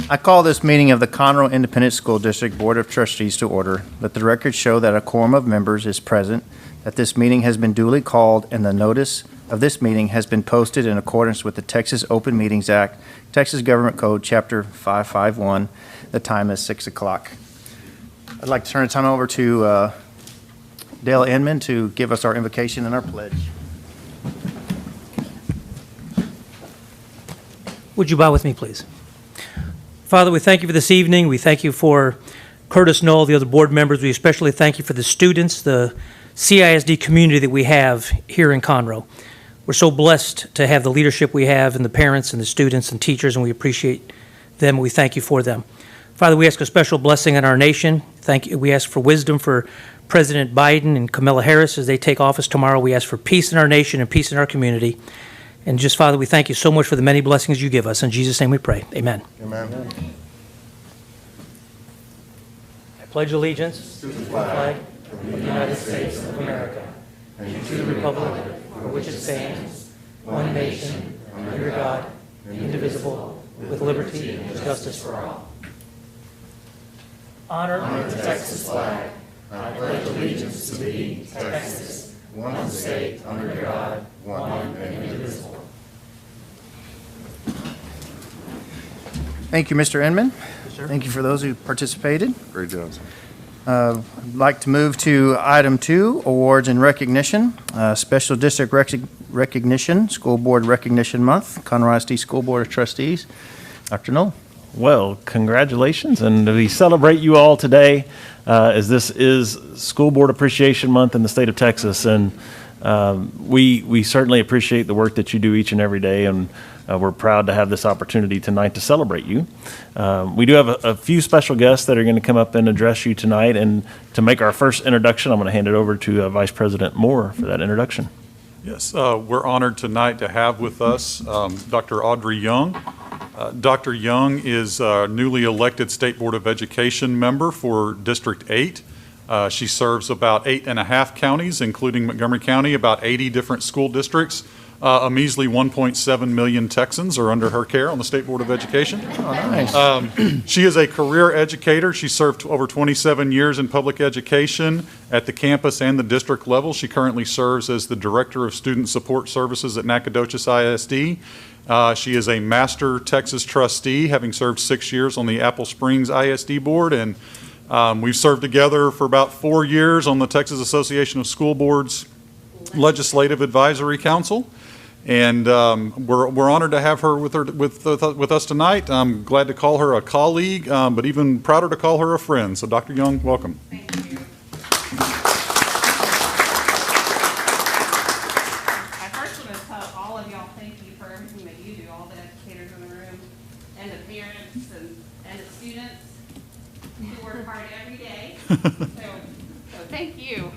I call this meeting of the Conroe Independent School District Board of Trustees to order. Let the record show that a quorum of members is present, that this meeting has been duly called, and the notice of this meeting has been posted in accordance with the Texas Open Meetings Act, Texas Government Code, Chapter 551. The time is 6 o'clock. I'd like to turn the time over to Dale Inman to give us our invocation and our pledge. Would you bow with me, please? Father, we thank you for this evening. We thank you for Curtis and all the other board members. We especially thank you for the students, the CISD community that we have here in Conroe. We're so blessed to have the leadership we have and the parents and the students and teachers, and we appreciate them. We thank you for them. Father, we ask a special blessing on our nation. Thank you. We ask for wisdom for President Biden and Kamala Harris as they take office tomorrow. We ask for peace in our nation and peace in our community. And just, Father, we thank you so much for the many blessings you give us. In Jesus' name we pray. Amen. Amen. I pledge allegiance to the flag of the United States of America and to the republic for which it stands, one nation, under God, indivisible, with liberty and justice for all. Honor the Texas flag. I pledge allegiance to thee, Texas, one state, under God, one and indivisible. Thank you, Mr. Inman. Yes, sir. Thank you for those who participated. Great job. I'd like to move to item 2, awards and recognition. Special District Recognition, School Board Recognition Month, Conroe ISD School Board of Trustees. Dr. Knoll. Well, congratulations, and we celebrate you all today as this is School Board Appreciation Month in the state of Texas, and we certainly appreciate the work that you do each and every day, and we're proud to have this opportunity tonight to celebrate you. We do have a few special guests that are going to come up and address you tonight, and to make our first introduction, I'm going to hand it over to Vice President Moore for that introduction. Yes, we're honored tonight to have with us Dr. Audrey Young. Dr. Young is a newly elected State Board of Education member for District 8. She serves about 8.5 counties, including Montgomery County, about 80 different school districts. A measly 1.7 million Texans are under her care on the State Board of Education. Oh, nice. She is a career educator. She served over 27 years in public education at the campus and the district level. She currently serves as the Director of Student Support Services at Nacogdoches ISD. She is a Master Texas Trustee, having served 6 years on the Apple Springs ISD Board, and we've served together for about 4 years on the Texas Association of School Boards Legislative Advisory Council. And we're honored to have her with us tonight. I'm glad to call her a colleague, but even prouder to call her a friend. So, Dr. Young, welcome. Thank you. I first want to tell all of y'all thank you for everything that you do, all the educators in the room, and the parents and the students who work hard every day. So thank you,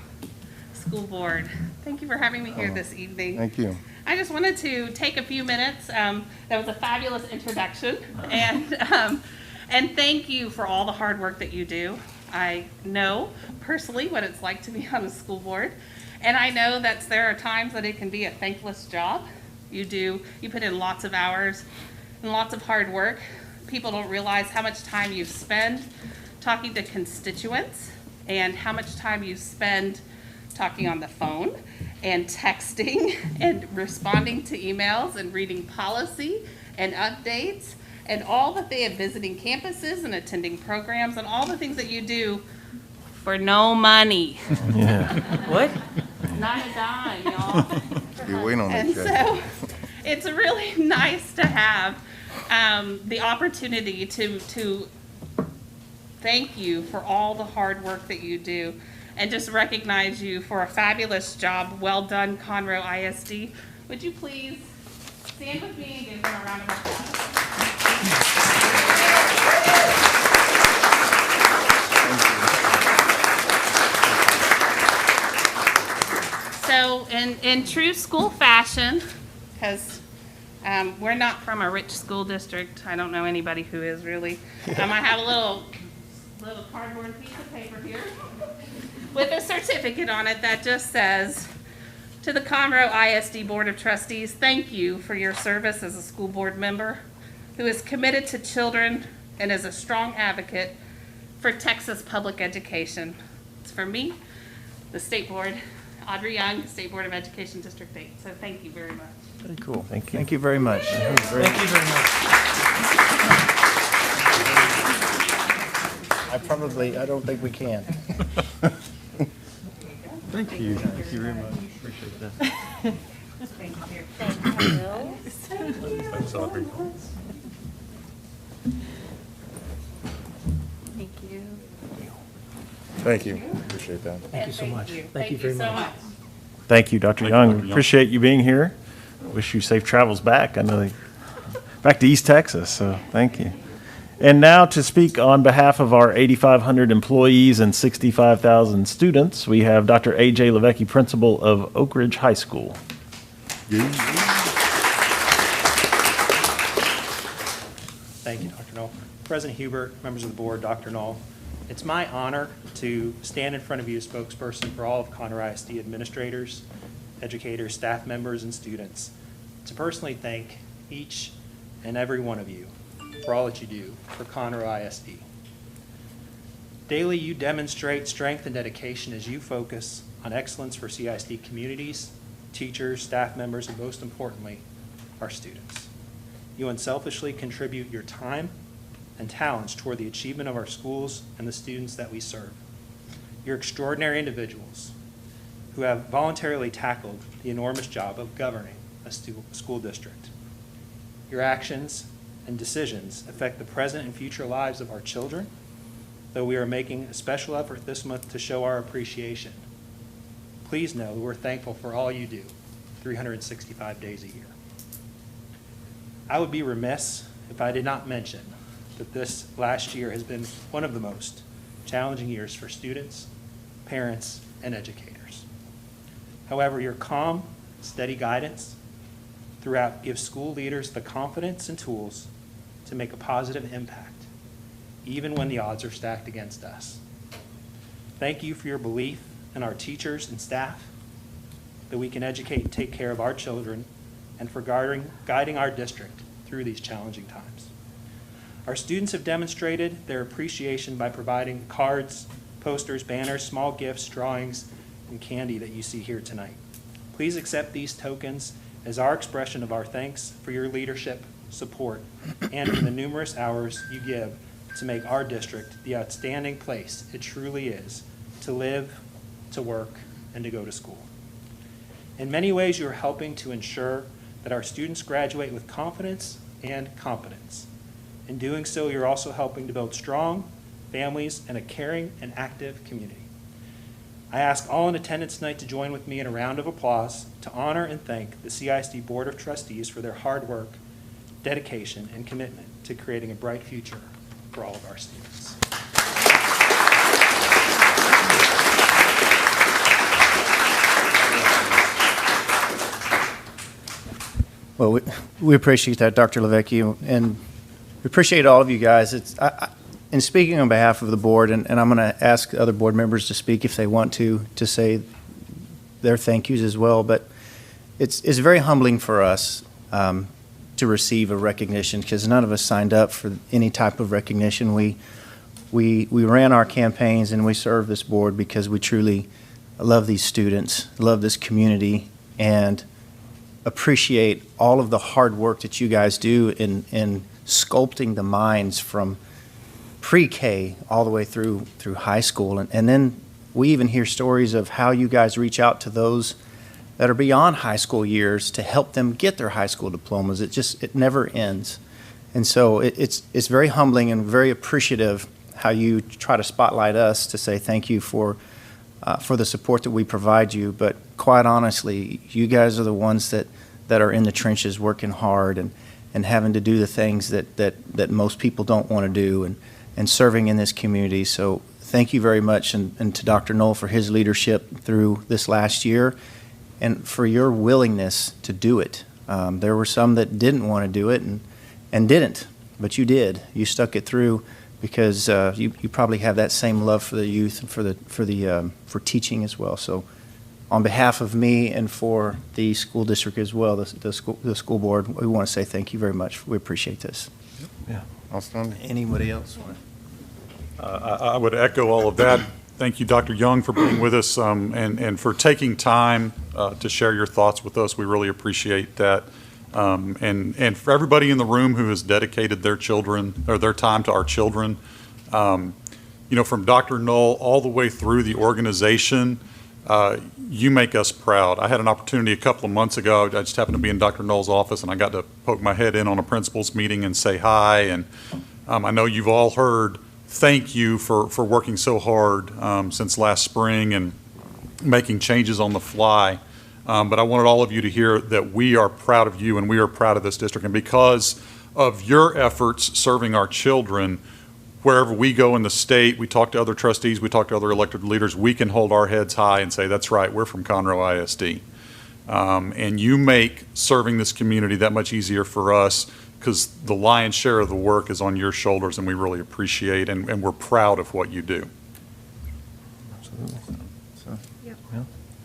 school board. Thank you for having me here this evening. Thank you. I just wanted to take a few minutes. That was a fabulous introduction, and thank you for all the hard work that you do. I know personally what it's like to be on a school board, and I know that there are times that it can be a thankless job. You put in lots of hours and lots of hard work. People don't realize how much time you spend talking to constituents and how much time you spend talking on the phone and texting and responding to emails and reading policy and updates and all that they have, visiting campuses and attending programs and all the things that you do for no money. Yeah. What? Not a dime, y'all. You're waiting on that And check. so it's really nice to have the opportunity to thank you for all the hard work that you do and just recognize you for a fabulous job. Well done, Conroe ISD. Would you please stand with me and give them a round of applause? So in true school fashion, because we're not from a rich school district. I don't know anybody who is really. I have a little cardboard piece of paper here with a certificate on it that just says, to the Conroe ISD Board of Trustees, thank you for your service as a school board member who is committed to children and is a strong advocate for Texas public education. It's for me, the State Board, Audrey Young, State Board of Education, District 8. So thank you very much. Very cool. Thank you. Thank you very much. Thank you very much. I don't think we can. Thank you. Thank you very much. Appreciate that. Thanks, Audrey. Thank you. Thank you. Appreciate that. Thank you so much. Thank you very so much. Thank you, Dr. Thank you, Young. Dr. Young. Appreciate you being here. Wish you safe travels back. I know back to East Texas, so thank you. And now to speak on behalf of our 8,500 employees and 65,000 students, we have Dr. A.J. Levesque, principal of Oak Ridge High School. Thank you, Dr. Knoll. President Hubert, members of the board, Dr. Knoll, it's my honor to stand in front of you as spokesperson for all of Conroe ISD administrators, educators, staff members, and students to personally thank each and every one of you for all that you do for Conroe ISD. Daily, you demonstrate strength and dedication as you focus on excellence for CISD communities, teachers, staff members, and most importantly, our students. You unselfishly contribute your time and talents toward the achievement of our schools and the students that we serve. You're extraordinary individuals who have voluntarily tackled the enormous job of governing a school district. Your actions and decisions affect the present and future lives of our children, though we are making a special effort this month to show our appreciation. Please know that we're thankful for all you do 365 days a year. I would be remiss if I did not mention that this last year has been one of the most challenging years for students, parents, and educators. However, your calm, steady guidance throughout gives school leaders the confidence and tools to make a positive impact, even when the odds are stacked against us. Thank you for your belief in our teachers and staff, that we can educate and take care of our children, and for guiding our district through these challenging times. Our students have demonstrated their appreciation by providing cards, posters, banners, small gifts, drawings, and candy that you see here tonight. Please accept these tokens as our expression of our thanks for your leadership, support, and for the numerous hours you give to make our district the outstanding place it truly is to live, to work, and to go to school. In many ways, you are helping to ensure that our students graduate with confidence and competence. In doing so, you're also helping to build strong families and a caring and active community. I ask all in attendance tonight to join with me in a round of applause to honor and thank the CISD Board of Trustees for their hard work, dedication, and commitment to creating a bright future for all of our students. Well, we appreciate that, Dr. Levesque, and we appreciate all of you guys. In speaking on behalf of the board, and I'm going to ask other board members to speak if they want to say their thank yous as well, but it's very humbling for us to receive a recognition, because none of us signed up for any type of recognition. We ran our campaigns and we serve this board because we truly love these students, love this community, and appreciate all of the hard work that you guys do in sculpting the minds from pre-K all the way through high school. And then we even hear stories of how you guys reach out to those that are beyond high school years to help them get their high school diplomas. It never ends. And so it's very humbling and very appreciative how you try to spotlight us to say thank you for the support that we provide you. But quite honestly, you guys are the ones that are in the trenches working hard and having to do the things that most people don't want to do and serving in this community. So thank you very much, and to Dr. Knoll for his leadership through this last year and for your willingness to do it. There were some that didn't want to do it and didn't, but you did. You stuck it through because you probably have that same love for the youth and for teaching as well. So on behalf of me and for the school district as well, the school board, we want to say thank you very much. We appreciate this. Yeah. Outstanding. Anybody else? I would echo all of that. Thank you, Dr. Young, for being with us and for taking time to share your thoughts with us. We really appreciate that. And for everybody in the room who has dedicated their children or their time to our children, you know, from Dr. Knoll all the way through the organization, you make us proud. I had an opportunity a couple of months ago. I just happened to be in Dr. Knoll's office, and I got to poke my head in on a principal's meeting and say hi. And I know you've all heard thank you for working so hard since last spring and making changes on the fly. But I wanted all of you to hear that we are proud of you and we are proud of this district. And because of your efforts serving our children, wherever we go in the state, we talk to other trustees, we talk to other elected leaders, we can hold our heads high and say, that's right, we're from Conroe ISD. And you make serving this community that much easier for us because the lion's share of the work is on your shoulders, and we really appreciate and we're proud of what you do.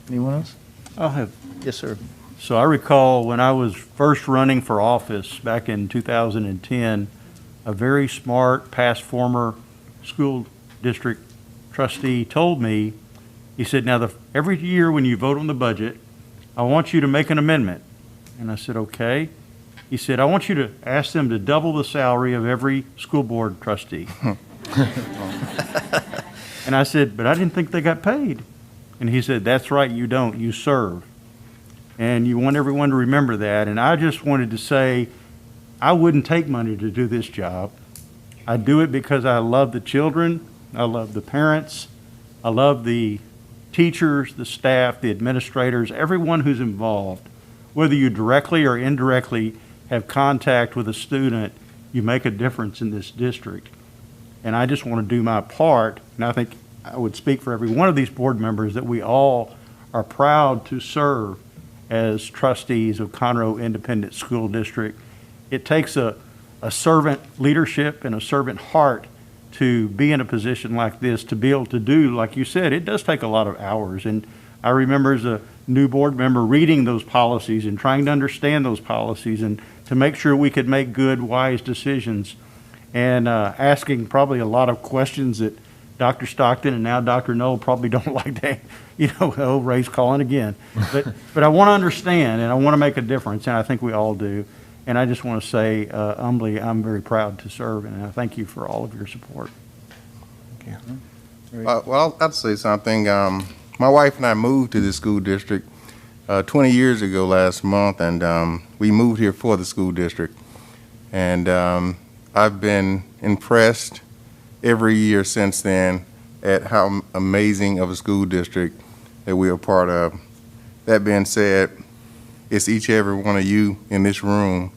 Anyone else? I'll have. Yes, sir. So I recall when I was first running for office back in 2010, a very smart past former school district trustee told me, he said, now every year when you vote on the budget, I want you to make an amendment. And I said, okay. He said, I want you to ask them to double the salary of every school board trustee. And I said, but I didn't think they got paid. And he said, that's right, you don't, you serve. And you want everyone to remember that. And I just wanted to say, I wouldn't take money to do this job. I do it because I love the children, I love the parents, I love the teachers, the staff, the administrators, everyone who's involved. Whether you directly or indirectly have contact with a student, you make a difference in this district. And I just want to do my part, and I think I would speak for every one of these board members that we all are proud to serve as trustees of Conroe Independent School District. It takes a servant leadership and a servant heart to be in a position like this, to be able to do, like you said, it does take a lot of hours. And I remember as a new board member reading those policies and trying to understand those policies and to make sure we could make good, wise decisions, and asking probably a lot of questions that Dr. Stockton and now Dr. Knoll probably don't like to, oh, Ray's calling again. But I want to understand and I want to make a difference, and I think we all do. And I just want to say humbly, I'm very proud to serve, and I thank you for all of your support. Well, I'd say something. My wife and I moved to this school district 20 years ago last month, and we moved here for the school district. And I've been impressed every year since then at how amazing of a school district that we are part of. That being said, it's each and every one of you in this room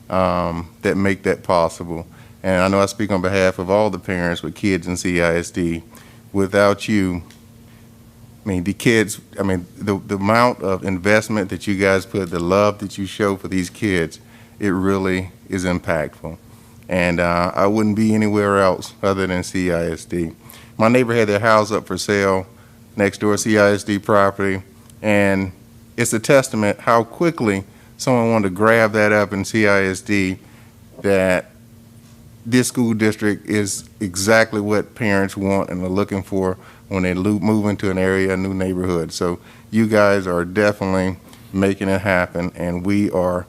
that make that possible. And I know I speak on behalf of all the parents with kids in CISD. Without you, the kids, the amount of investment that you guys put, the love that you show for these kids, it really is impactful. And I wouldn't be anywhere else other than CISD. My neighbor had their house up for sale next door, CISD property, and it's a testament how quickly someone wanted to grab that up in CISD, that this school district is exactly what parents want and are looking for when they move into an area, a new neighborhood. So you guys are definitely making it happen, and we are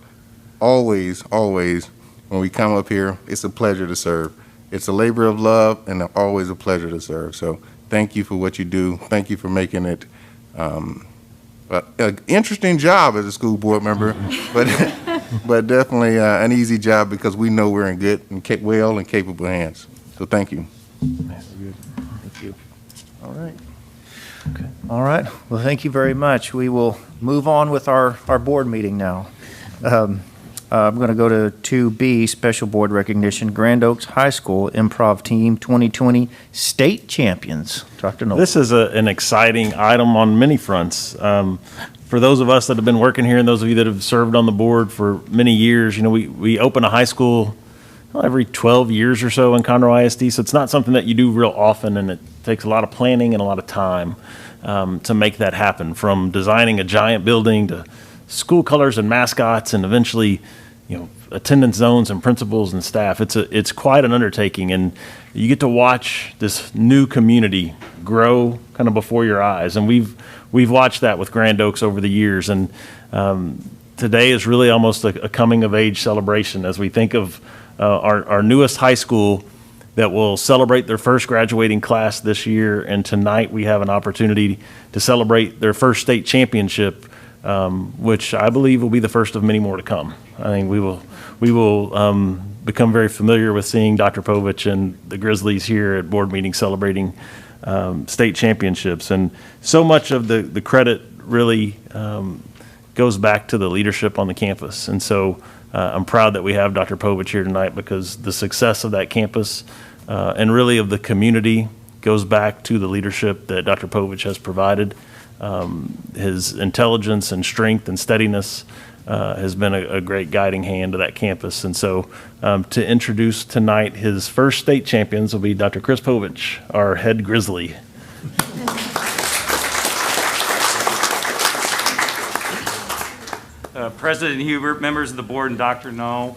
always, when we come up here, it's a pleasure to serve. It's a labor of love and always a pleasure to serve. So thank you for what you do. Thank you for making it an interesting job as a school board member, but definitely an easy job because we know we're in good and well and capable hands. So thank you. Thank you. All right. Okay. All right. Well, thank you very much. We will move on with our board meeting now. I'm going to go to 2B, Special Board Recognition, Grand Oaks High School Improv Team 2020 State Champions. Dr. Knoll. This is an exciting item on many fronts. For those of us that have been working here and those of you that have served on the board for many years, we open a high school every 12 years or so in Conroe ISD, so it's not something that you do real often, and it takes a lot of planning and a lot of time to make that happen, from designing a giant building to school colors and mascots and eventually attendance zones and principals and staff. It's quite an undertaking, and you get to watch this new community grow kind of before your eyes. And we've watched that with Grand Oaks over the years. And today is really almost a coming of age celebration as we think of our newest high school that will celebrate their first graduating class this year. And tonight we have an opportunity to celebrate their first state championship, which I believe will be the first of many more to come. I think we will become very familiar with seeing Dr. Povich and the Grizzlies here at board meetings celebrating state championships. And so much of the credit really goes back to the leadership on the campus. And so I'm proud that we have Dr. Povich here tonight, because the success of that campus and really of the community goes back to the leadership that Dr. Povich has provided. His intelligence and strength and steadiness has been a great guiding hand to that campus. And so to introduce tonight his first state champions will be Dr. Chris Povich, our head Grizzly. President Hubert, members of the board, and Dr. Knoll,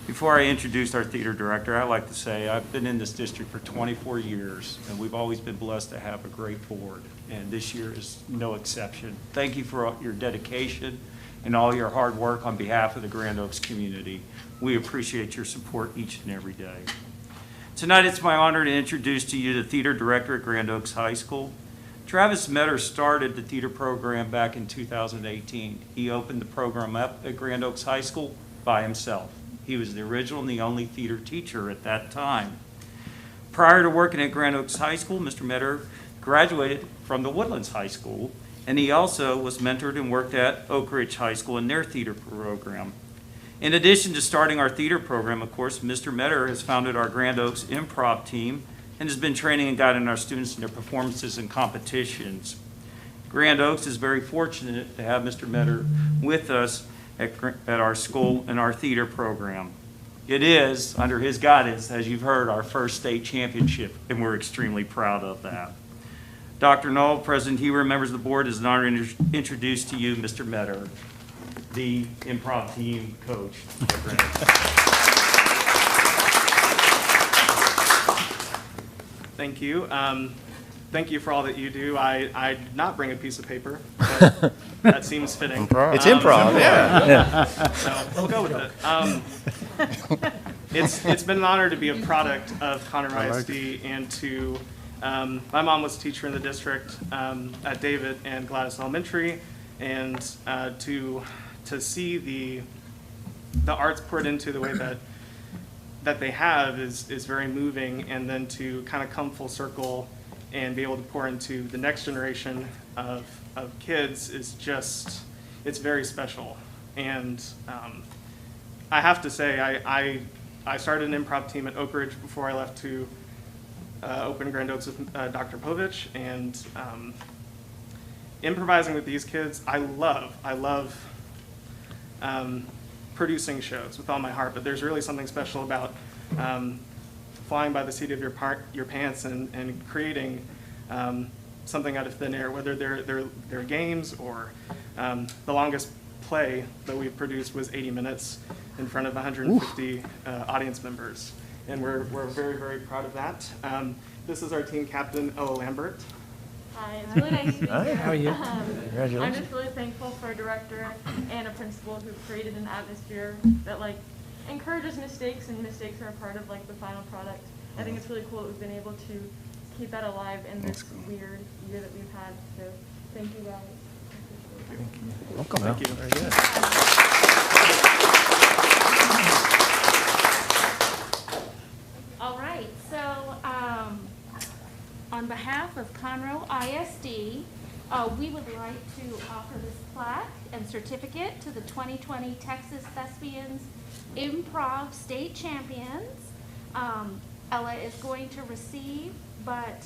before I introduce our theater director, I'd like to say I've been in this district for 24 years, and we've always been blessed to have a great board, and this year is no exception. Thank you for your dedication and all your hard work on behalf of the Grand Oaks community. We appreciate your support each and every day. Tonight, it's my honor to introduce to you the theater director at Grand Oaks High School. Travis Metter started the theater program back in 2018. He opened the program up at Grand Oaks High School by himself. He was the original and the only theater teacher at that time. Prior to working at Grand Oaks High School, Mr. Metter graduated from the Woodlands High School, and he also was mentored and worked at Oak Ridge High School in their theater program. In addition to starting our theater program, of course, Mr. Metter has founded our Grand Oaks improv team and has been training and guiding our students in their performances and competitions. Grand Oaks is very fortunate to have Mr. Metter with us at our school and our theater program. It is, under his guidance, as you've heard, our first state championship, and we're extremely proud of that. Dr. Knoll, President Hubert, members of the board, it's an honor to introduce to you Mr. Metter, the improv team coach at Grand Oaks. Thank you. Thank you for all that you do. I did not bring a piece of paper, but that seems fitting. It's improv, yeah. So we'll go with it. It's been an honor to be a product of Conroe ISD and to, my mom was a teacher in the district at David and Gladys Elementary, and to see the arts poured into the way that they have is very moving, and then to kind of come full circle and be able to pour into the next generation of kids is just, it's very special. And I have to say, I started an improv team at Oak Ridge before I left to open Grand Oaks with Dr. Povich, and improvising with these kids, I love producing shows with all my heart, but there's really something special about flying by the seat of your pants and creating something out of thin air, whether they're games or the longest play that we've produced was 80 minutes in front of 150 audience members, and we're very, very proud of that. This is our team captain, Ella Lambert. Hi, it's really nice to be here. How are you? I'm just really thankful for a director and a principal who created an atmosphere that encourages mistakes, and mistakes are a part of the final product. I think it's really cool that we've been able to keep that alive in this weird year that we've had. So thank you guys. Welcome. Thank you. Very good. All right, so on behalf of Conroe ISD, we would like to offer this plaque and certificate to the 2020 Texas Thespians Improv State Champions. Ella is going to receive, but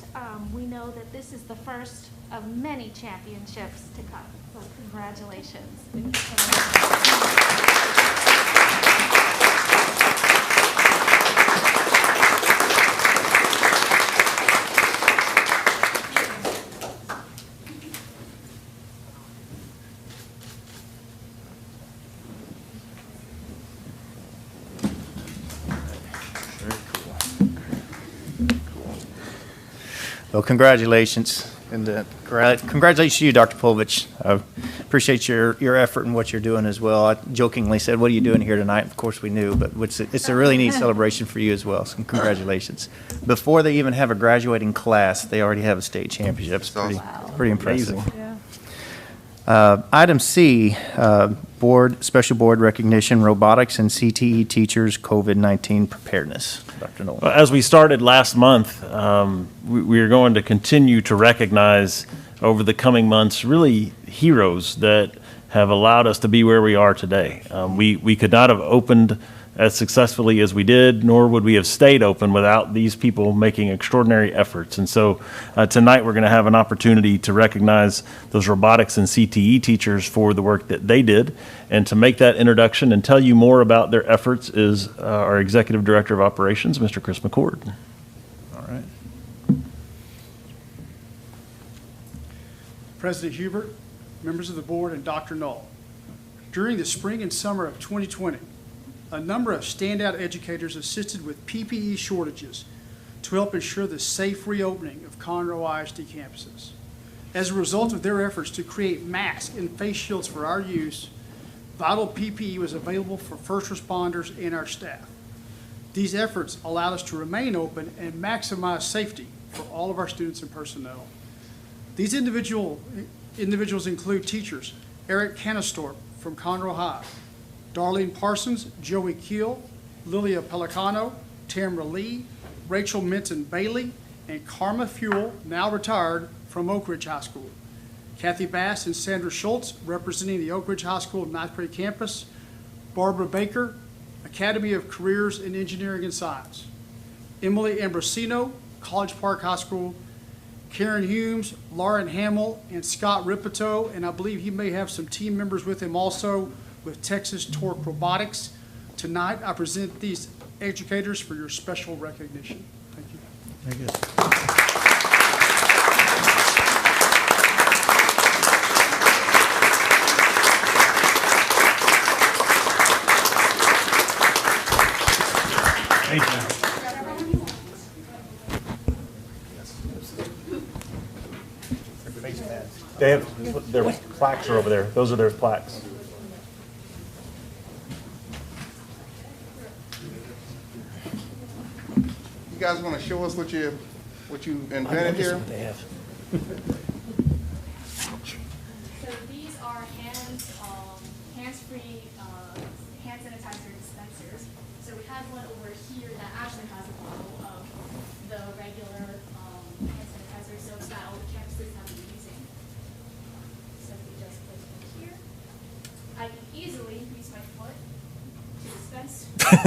we know that this is the first of many championships to come. So congratulations. Thank you so much. Well, congratulations, and congratulations to you, Dr. Povich. I appreciate your effort and what you're doing as well. I jokingly said, "What are you doing here tonight?" Of course, we knew, but it's a really neat celebration for you as well. So, congratulations! Before they even have a graduating class, they already have a state championship. It's pretty impressive. Item C, special board recognition, robotics and CTE teachers COVID-19 preparedness. Dr. Nolan. Well, as we started last month, we are going to continue to recognize over the coming months really heroes that have allowed us to be where we are today. We could not have opened as successfully as we did, nor would we have stayed open without these people making extraordinary efforts. And so tonight we're going to have an opportunity to recognize those robotics and CTE teachers for the work that they did. And to make that introduction and tell you more about their efforts is our Executive Director of Operations, Mr. Chris McCord. All right. President Hubert, members of the board, and Dr. Knoll. During the spring and summer of 2020, a number of standout educators assisted with PPE shortages to help ensure the safe reopening of Conroe ISD campuses. As a result of their efforts to create masks and face shields for our use, vital PPE was available for first responders and our staff. These efforts allowed us to remain open and maximize safety for all of our students and personnel. These individuals include teachers Eric Canistorp from Conroe High, Darlene Parsons, Joey Keel, Lilia Pelicano, Tamra Lee, Rachel Minton Bailey, and Karma Fuel, now retired, from Oak Ridge High School. Kathy Bass and Sandra Schultz, representing the Oak Ridge High School Ninth Grade campus. Barbara Baker, Academy of Careers in Engineering and Science. Emily Ambrosino, College Park High School. Karen Humes, Lauren Hamill, and Scott Ripito, and I believe he may have some team members with him also, with Texas Torque Robotics. Tonight, I present these educators for your special recognition. Thank you. Very good. Thank you. They have their plaques are over there. Those are their plaques. You guys want to show us what you invented here? They have. So these are hands-free hand sanitizer dispensers. So we have one over here that actually has a bottle of the regular hand sanitizer, so it's not all the campuses have been using. So we just place it here. I can easily use my foot to dispense. But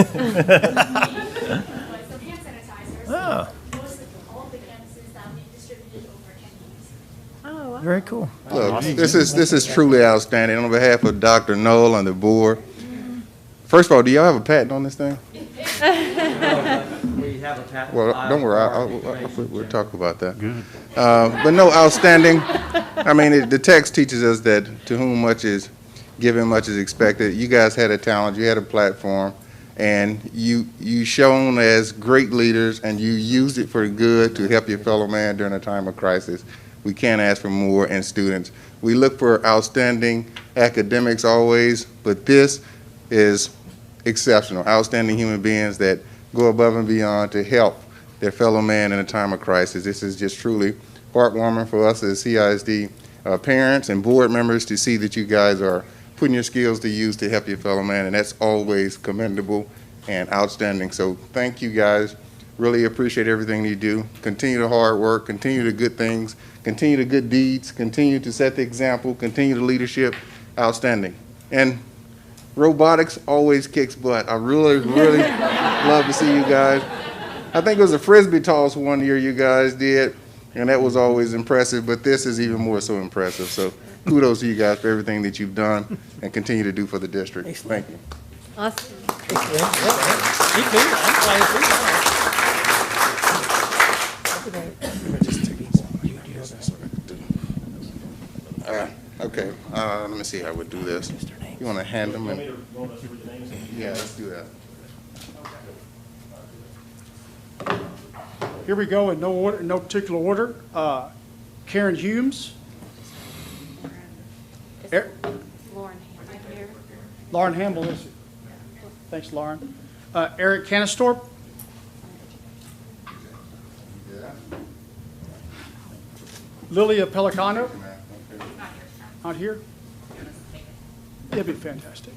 some hand sanitizers. Oh. Most of all the campuses that we distributed over 10 years. Oh, wow. Very cool. Look, this is truly outstanding. On behalf of Dr. Knoll and the board, first of all, do y'all have a patent on this thing? We have a patent. Well, don't worry, we'll talk about that. Good. But no, outstanding. I mean, the text teaches us that to whom much is given, much is expected. You guys had a talent, you had a platform, and you shown as great leaders, and you used it for good to help your fellow man during a time of crisis. We can't ask for more in students. We look for outstanding academics always, but this is exceptional. Outstanding human beings that go above and beyond to help their fellow man in a time of crisis. This is just truly heartwarming for us as CISD parents and board members to see that you guys are putting your skills to use to help your fellow man, and that's always commendable and outstanding. So thank you guys. Really appreciate everything you do. Continue the hard work, continue the good things, continue the good deeds, continue to set the example, continue the leadership. Outstanding. And robotics always kicks butt. I really, really love to see you guys. I think it was a Frisbee toss one year you guys did, and that was always impressive, but this is even more so impressive. So kudos to you guys for everything that you've done and continue to do for the district. Thank you. Awesome. Okay, let me see how we do this. You want to hand them? Yeah, let's do that. Here we go in no order, no particular order. Karen Humes. Lauren here. Lauren Hamble is here. Thanks, Lauren. Eric Canistorp. Lilia Pelicano. Not here? That'd be fantastic.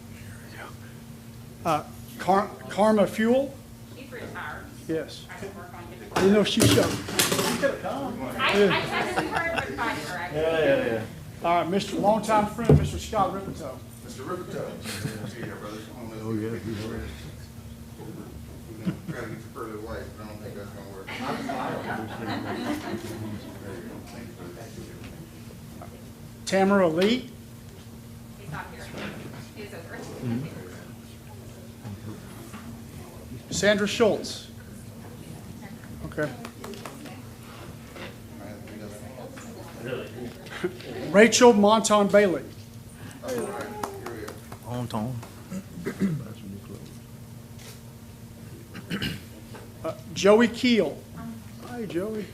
Karma Fuel. He's retired. Yes. I can work on getting. I didn't know if she showed. I texted her and invited her. Yeah. All right, Mr. Longtime friend, Mr. Scott Ripito. Mr. Ripperto. Oh, yeah. Try to get your pearly white, but I don't think that's gonna work. Tamara Lee. He's not here. He's over. Sandra Schultz. Okay. Rachel Monton Bailey. On tone. Joey Keel. Hi, Joey.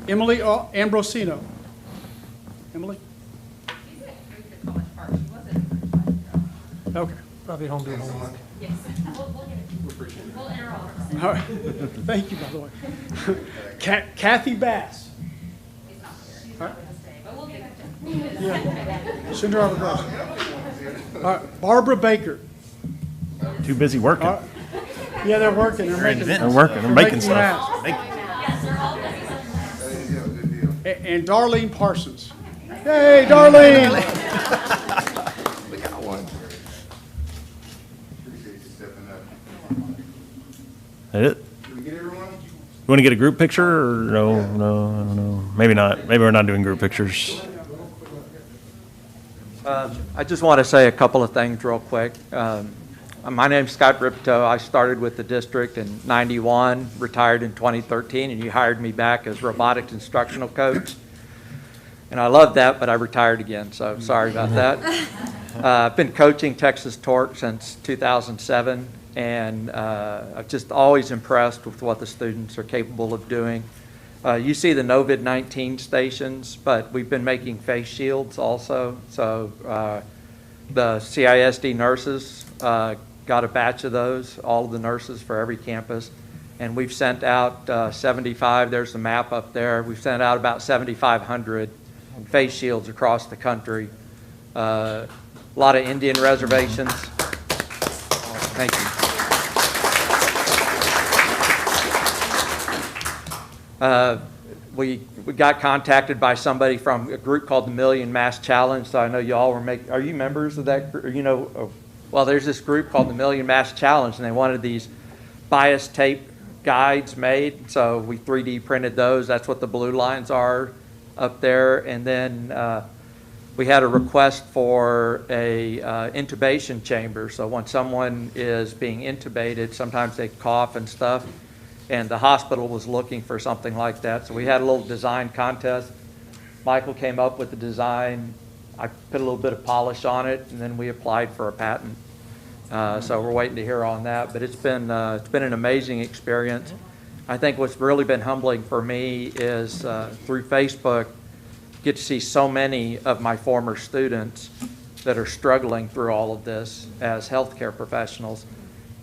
Emily Ambrosino. Emily? She's at College Park. She wasn't. Okay. Probably at home doing homework. Yes. We'll get it. We'll enter all of us. All right. Thank you, by the way. Kathy Bass. He's not here. She's All not right. going to stay, but we'll get it. Send her over across. All right. Barbara Baker. Too busy working. All right. Yeah, they're working. They're working. They're making stuff. masks. Yes, they're all busy. And Darlene Parsons. Hey, Darlene. We got one. Appreciate you stepping up. That it? Did we get everyone? You want to get a group picture or no? I don't know. Maybe not. Maybe we're not doing group pictures. I just want to say a couple of things real quick. My name's Scott Ripto. I started with the district in '91, retired in 2013, and you hired me back as robotics instructional coach. And I loved that, but I retired again, so sorry about that. I've been coaching Texas Torque since 2007, and I'm just always impressed with what the students are capable of doing. You see the COVID-19 stations, but we've been making face shields also. So the CISD nurses got a batch of those, all of the nurses for every campus. And we've sent out 75, there's the map up there. We've sent out about 7,500 face shields across the country. A lot of Indian reservations. Thank you. We got contacted by somebody from a group called the Million Mask Challenge. So I know you all were are you members of that group? You know, well, there's this group called the Million Mask Challenge, and they wanted these bias tape guides made. So we 3D printed those. That's what the blue lines are up there. And then we had a request for a intubation chamber. So when someone is being intubated, sometimes they cough and stuff. And the hospital was looking for something like that. So we had a little design contest. Michael came up with the design. I put a little bit of polish on it, and then we applied for a patent. So we're waiting to hear on that. But it's been an amazing experience. I think what's really been humbling for me is through Facebook, get to see so many of my former students that are struggling through all of this as healthcare professionals.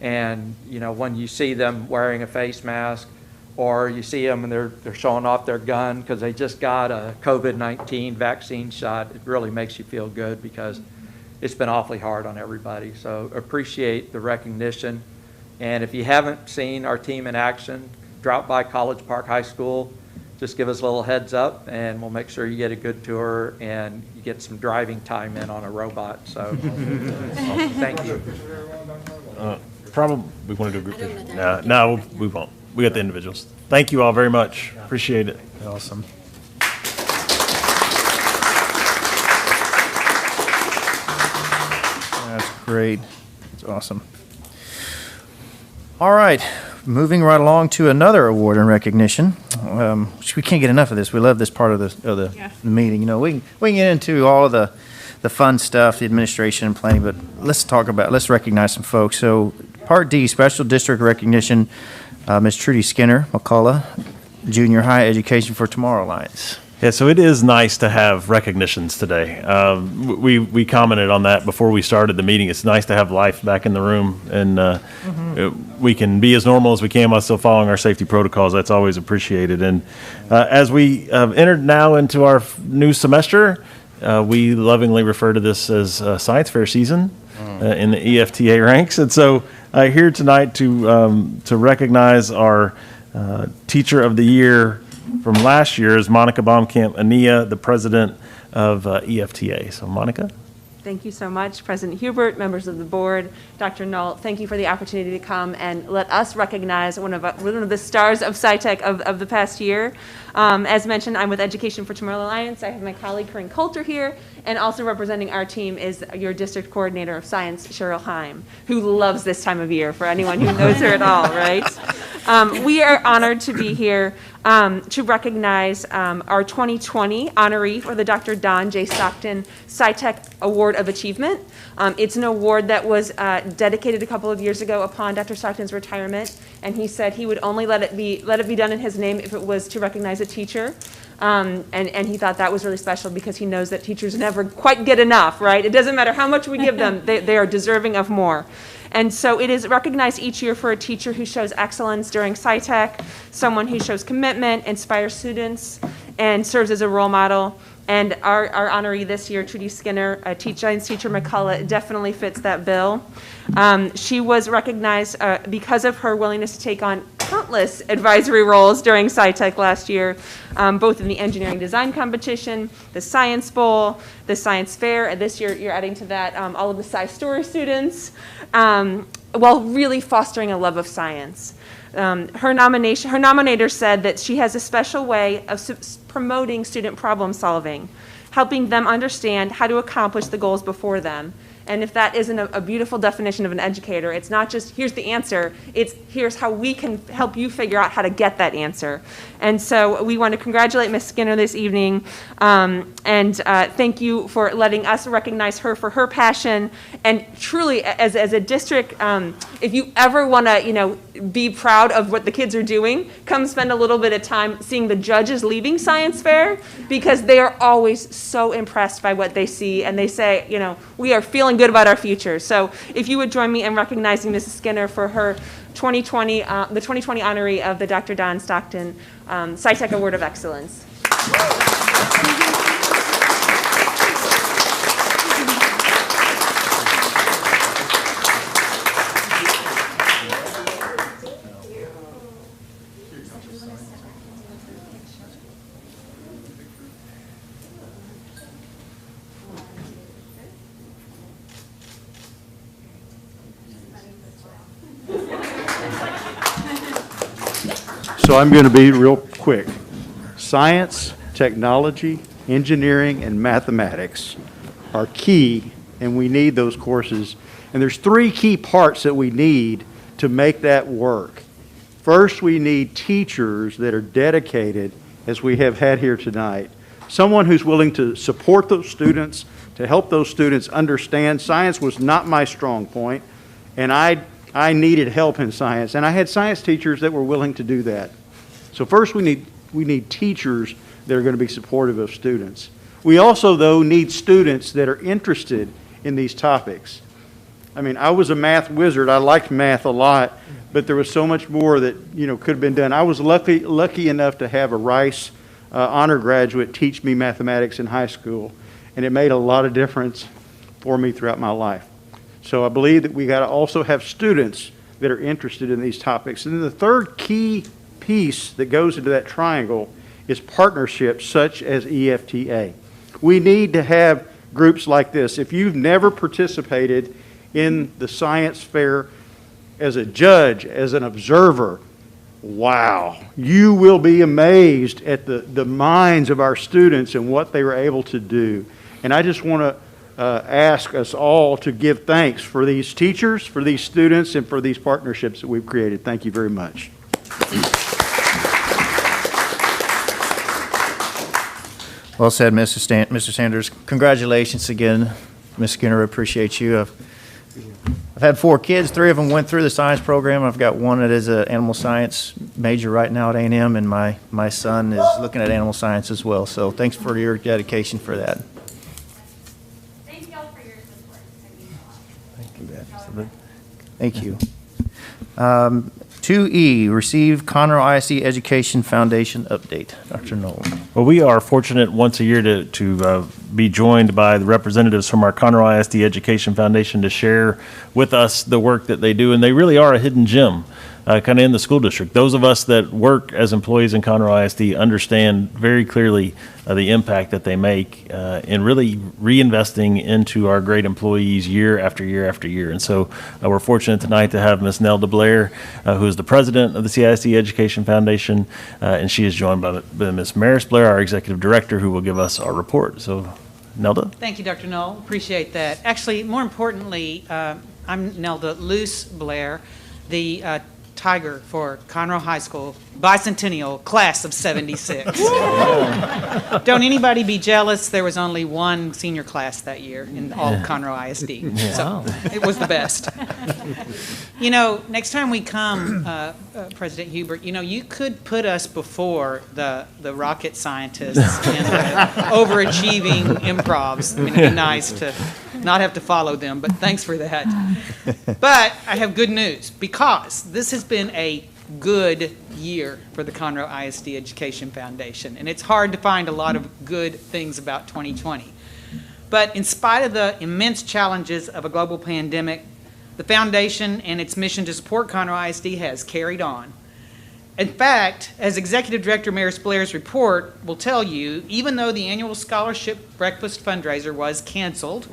And, you know, when you see them wearing a face mask, or you see them and they're showing off their gun because they just got a COVID-19 vaccine shot, it really makes you feel good because it's been awfully hard on everybody. So appreciate the recognition. And if you haven't seen our team in action, drop by College Park High School. Just give us a little heads up, and we'll make sure you get a good tour and you get some driving time in on a robot. So thank you. Probably we want to do a group picture. No, we won't. We got the individuals. Thank you all very much. Appreciate it. Awesome. That's great. That's awesome. All right, moving right along to another award and recognition. We can't get enough of this. We love this part of the meeting. You know, we can get into all of the the fun stuff, the administration and planning, but let's recognize some folks. So Part D, Special District Recognition, Ms. Trudy Skinner, McCullough, Junior High Education for Tomorrow Alliance. Yeah, so it is nice to have recognitions today. We commented on that before we started the meeting. It's nice to have life back in the room, and we can be as normal as we can while still following our safety protocols. That's always appreciated. And as we entered now into our new semester, we lovingly refer to this as Science Fair season in the EFTA ranks. And so here tonight to recognize our Teacher of the Year from last year is Monica Baumkamp-Ania, the president of EFTA. So Monica. Thank you so much, President Hubert, members of the board, Dr. Null. Thank you for the opportunity to come and let us recognize one of the stars of SciTech of the past year. As mentioned, I'm with Education for Tomorrow Alliance. I have my colleague Corinne Coulter here, and also representing our team is your district coordinator of science, Cheryl Heim, who loves this time of year, for anyone who knows her at all, right? We are honored to be here to recognize our 2020 honoree for the Dr. Don J. Stockton SciTech Award of Achievement. It's an award that was dedicated a couple of years ago upon Dr. Stockton's retirement, and he said he would only let it be done in his name if it was to recognize a teacher. And he thought that was really special because he knows that teachers never quite get enough, right? It doesn't matter how much we give them, they are deserving of more. And so it is recognized each year for a teacher who shows excellence during SciTech, someone who shows commitment, inspires students, and serves as a role model. And our honoree this year, Trudy Skinner, science teacher McCullough, definitely fits that bill. She was recognized because of her willingness to take on countless advisory roles during SciTech last year, both in the engineering design competition, the Science Bowl, the Science Fair, and this year you're adding to that all of the Sci Story students, while really fostering a love of science. Her nominator said that she has a special way of promoting student problem solving, helping them understand how to accomplish the goals before them. And if that isn't a beautiful definition of an educator, it's not just here's the answer, it's here's how we can help you figure out how to get that answer. And so we want to congratulate Ms. Skinner this evening, and thank you for letting us recognize her for her passion. And truly, as a district, if you ever want to, be proud of what the kids are doing, come spend a little bit of time seeing the judges leaving Science Fair, because they are always so impressed by what they see, and they say, we are feeling good about our future. So if you would join me in recognizing Mrs. Skinner for her 2020, the 2020 honoree of the Dr. Don Stockton SciTech Award of Excellence. So I'm going to be real quick. Science, technology, engineering, and mathematics are key, and we need those courses. And there's three key parts that we need to make that work. First, we need teachers that are dedicated, as we have had here tonight. Someone who's willing to support those students, to help those students understand. Science was not my strong point, and I needed help in science, and I had science teachers that were willing to do that. So first we need teachers that are going to be supportive of students. We also, though, need students that are interested in these topics. I mean, I was a math wizard. I liked math a lot, but there was so much more that, could have been done. I was lucky enough to have a Rice honor graduate teach me mathematics in high school, and it made a lot of difference for me throughout my life. So I believe that we got to also have students that are interested in these topics. And then the third key piece that goes into that triangle is partnerships such as EFTA. We need to have groups like this. If you've never participated in the science fair as a judge, as an observer, wow, you will be amazed at the minds of our students and what they were able to do. And I just want to ask us all to give thanks for these teachers, for these students, and for these partnerships that we've created. Thank you very much. Well said, Mr. Sanders. Congratulations again, Ms. Skinner. Appreciate you. I've had 4 kids. 3 of them went through the science program. I've got one that is an animal science major right now at A&M, and my son is looking at animal science as well. So thanks for your dedication for that. Thank you all for your support. Thank you. 2E, receive Conroe ISD Education Foundation update. Dr. Knoll. Well, we are fortunate once a year to be joined by the representatives from our Conroe ISD Education Foundation to share with us the work that they do, and they really are a hidden gem kind of in the school district. Those of us that work as employees in Conroe ISD understand very clearly the impact that they make in really reinvesting into our great employees year after year after year. And so we're fortunate tonight to have Ms. Nelda Blair, who is the president of the CISD Education Foundation, and she is joined by Ms. Maris Blair, our executive director, who will give us our report. So, Nelda? Thank you, Dr. Knoll. Appreciate that. Actually, more importantly, I'm Nelda Luce Blair, the Tiger for Conroe High School bicentennial class of 76. Don't anybody be jealous. There was only one senior class that year in all of Conroe ISD. So it was the best. You know, next time we come, President Hubert, you know, you could put us before the rocket scientists and the overachieving improvs. I mean, it'd be nice to not have to follow them, but thanks for that. But I have good news, because this has been a good year for the Conroe ISD Education Foundation, and it's hard to find a lot of good things about 2020. But in spite of the immense challenges of a global pandemic, the foundation and its mission to support Conroe ISD has carried on. In fact, as Executive Director Maris Blair's report will tell you, even though the annual scholarship breakfast fundraiser was canceled,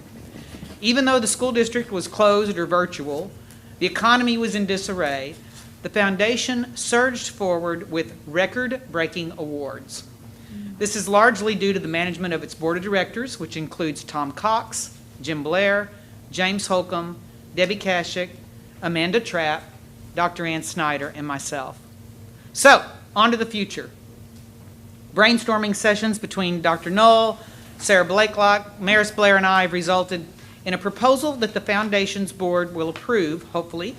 even though the school district was closed or virtual, the economy was in disarray, the foundation surged forward with record-breaking awards. This is largely due to the management of its board of directors, which includes Tom Cox, Jim Blair, James Holcomb, Debbie Kashik, Amanda Trapp, Dr. Ann Snyder, and myself. So, on to the future. Brainstorming sessions between Dr. Knoll, Sarah Blakelock, Maris Blair, and I have resulted in a proposal that the Foundation's board will approve, hopefully.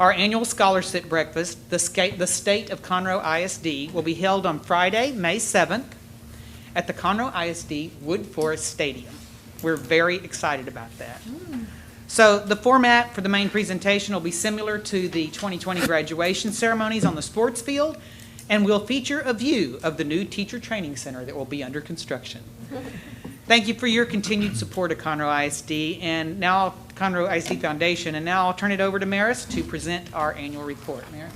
Our annual scholarship breakfast, the State of Conroe ISD, will be held on Friday, May 7th at the Conroe ISD Wood Forest Stadium. We're very excited about that. So the format for the main presentation will be similar to the 2020 graduation ceremonies on the sports field, and will feature a view of the new teacher training center that will be under construction. Thank you for your continued support of Conroe ISD and now Conroe ISD Foundation. And now I'll turn it over to Maris to present our annual report. Maris.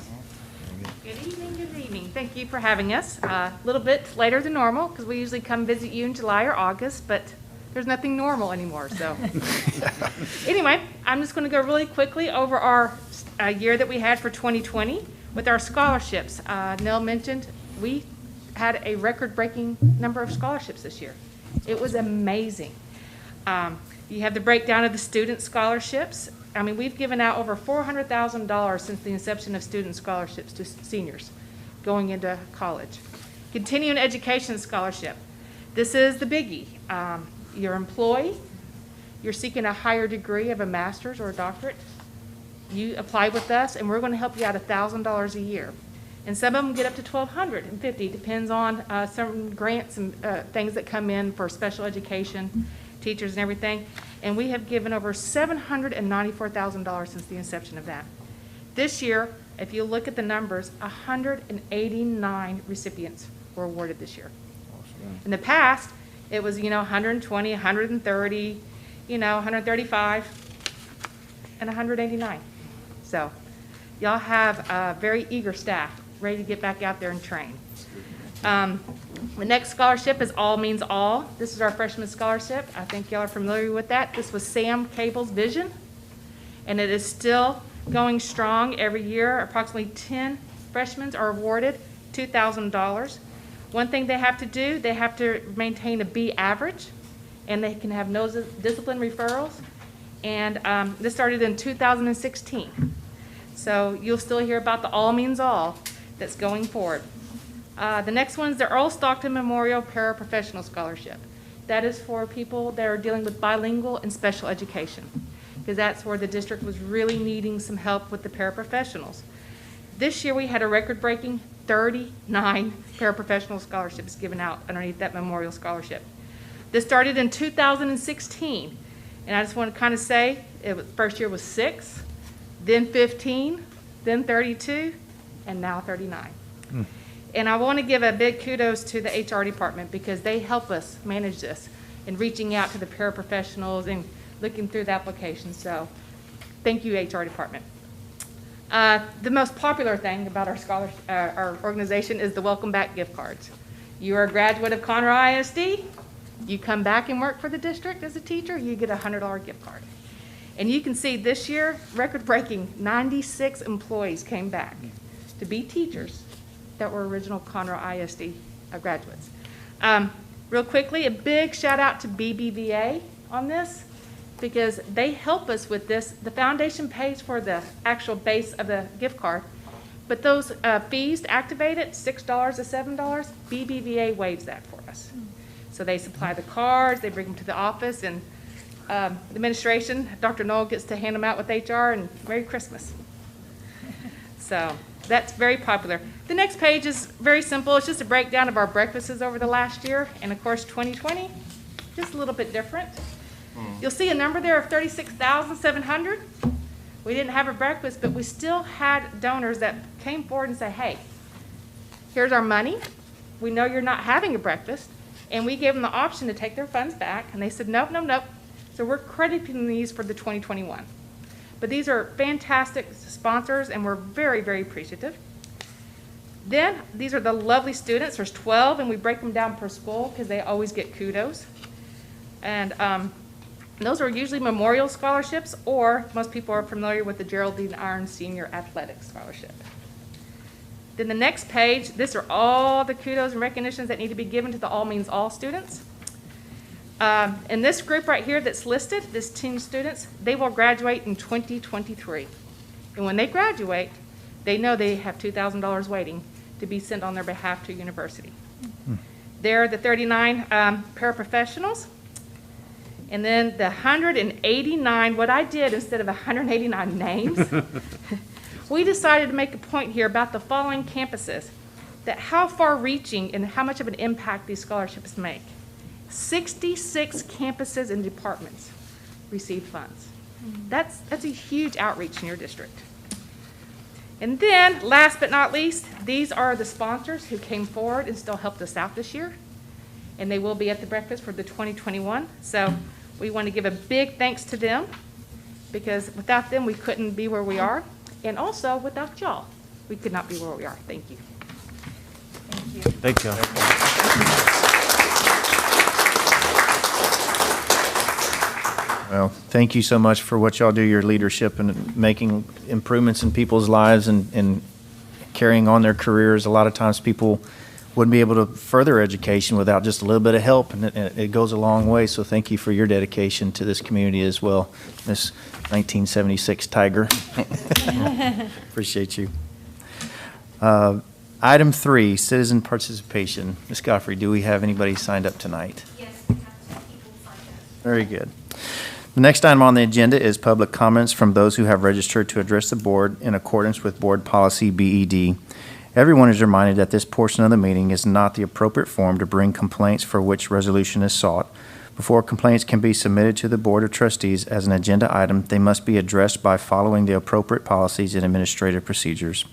Good evening, good evening. Thank you for having us. A little bit later than normal, because we usually come visit you in July or August, but there's nothing normal anymore. So anyway, I'm just going to go really quickly over our year that we had for 2020 with our scholarships. Nell mentioned we had a record-breaking number of scholarships this year. It was amazing. You have the breakdown of the student scholarships. I mean, we've given out over $400,000 since the inception of student scholarships to seniors going into college. Continuing education scholarship. This is the biggie. You're employed, you're seeking a higher degree of a master's or a doctorate. You apply with us, and we're going to help you out $1,000 a year. And some of them get up to $1,250, depends on some grants and things that come in for special education, teachers and everything. And we have given over $794,000 since the inception of that. This year, if you look at the numbers, 189 recipients were awarded this year. Awesome. In the past, it was, 120, 130, 135, and 189. So y'all have a very eager staff ready to get back out there and train. The next scholarship is All Means All. This is our freshman scholarship. I think y'all are familiar with that. This was Sam Cable's vision, and it is still going strong every year. Approximately 10 freshmen are awarded $2,000. One thing they have to do, they have to maintain a B average, and they can have no discipline referrals. And this started in 2016. So you'll still hear about the All Means All that's going forward. The next one is the Earl Stockton Memorial Paraprofessional Scholarship. That is for people that are dealing with bilingual and special education, because that's where the district was really needing some help with the paraprofessionals. This year we had a record-breaking 39 paraprofessional scholarships given out underneath that memorial scholarship. This started in 2016, and I just want to kind of say, first year was 6, then 15, then 32, and now 39. And I want to give a big kudos to the HR department, because they help us manage this and reaching out to the paraprofessionals and looking through the applications. So thank you, HR department. The most popular thing about our organization is the welcome back gift cards. You are a graduate of Conroe ISD, you come back and work for the district as a teacher, you get a $100 gift card. And you can see this year, record-breaking 96 employees came back to be teachers that were original Conroe ISD graduates. Real quickly, a big shout out to BBVA on this, because they help us with this. The foundation pays for the actual base of the gift card, but those fees to activate it, $6 to $7, BBVA waives that for us. So they supply the cards, they bring them to the office, and the administration, Dr. Knoll gets to hand them out with HR, and Merry Christmas. So that's very popular. The next page is very simple. It's just a breakdown of our breakfasts over the last year, and of course 2020, just a little bit different. You'll see a number there of $36,700. We didn't have a breakfast, but we still had donors that came forward and said, hey, here's our money. We know you're not having a breakfast. And we gave them the option to take their funds back, and they said, nope, nope, nope. So we're crediting these for the 2021. But these are fantastic sponsors, and we're very, very appreciative. Then these are the lovely students. There's 12, and we break them down per school because they always get kudos. And those are usually memorial scholarships, or most people are familiar with the Geraldine Irons Senior Athletic Scholarship. Then the next page, these are all the kudos and recognitions that need to be given to the All Means All students. And this group right here that's listed, this 10 students, they will graduate in 2023. And when they graduate, they know they have $2,000 waiting to be sent on their behalf to university. They're the 39 paraprofessionals. And then the 189, what I did instead of 189 names, we decided to make a point here about the following campuses, that how far-reaching and how much of an impact these scholarships make. 66 campuses and departments receive funds. That's a huge outreach in your district. And then, last but not least, these are the sponsors who came forward and still helped us out this year. And they will be at the breakfast for the 2021. So we want to give a big thanks to them, because without them, we couldn't be where we are. And also, without y'all, we could not be where we are. Thank you. Thank you. Thank you. Well, thank you so much for what y'all do, your leadership and making improvements in people's lives and carrying on their careers. A lot of times people wouldn't be able to further education without just a little bit of help, and it goes a long way. So thank you for your dedication to this community as well, Miss 1976 Tiger. Appreciate you. Item 3, citizen participation. Ms. Godfrey, do we have anybody signed up tonight? Yes, we have 2 people signed up. Very good. The next item on the agenda is public comments from those who have registered to address the board in accordance with board policy BED. Everyone is reminded that this portion of the meeting is not the appropriate forum to bring complaints for which resolution is sought. Before complaints can be submitted to the Board of Trustees as an agenda item, they must be addressed by following the appropriate policies and administrative procedures.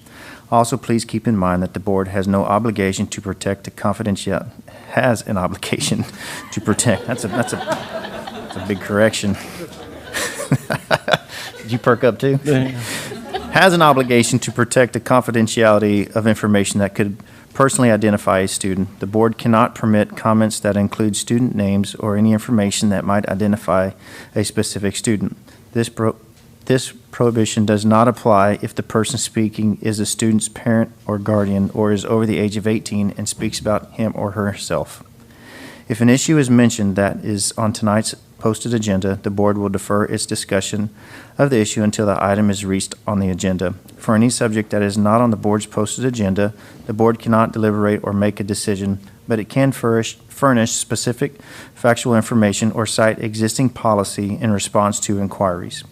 Also, please keep in mind that the board has no obligation to protect the confidentiality. Has an obligation to protect. That's a big correction. Did you perk up too? Has an obligation to protect the confidentiality of information that could personally identify a student. The board cannot permit comments that include student names or any information that might identify a specific student. This prohibition does not apply if the person speaking is a student's parent or guardian or is over the age of 18 and speaks about him or herself. If an issue is mentioned that is on tonight's posted agenda, the board will defer its discussion of the issue until the item is reached on the agenda. For any subject that is not on the board's posted agenda, the board cannot deliberate or make a decision, but it can furnish specific factual information or cite existing policy in response to inquiries.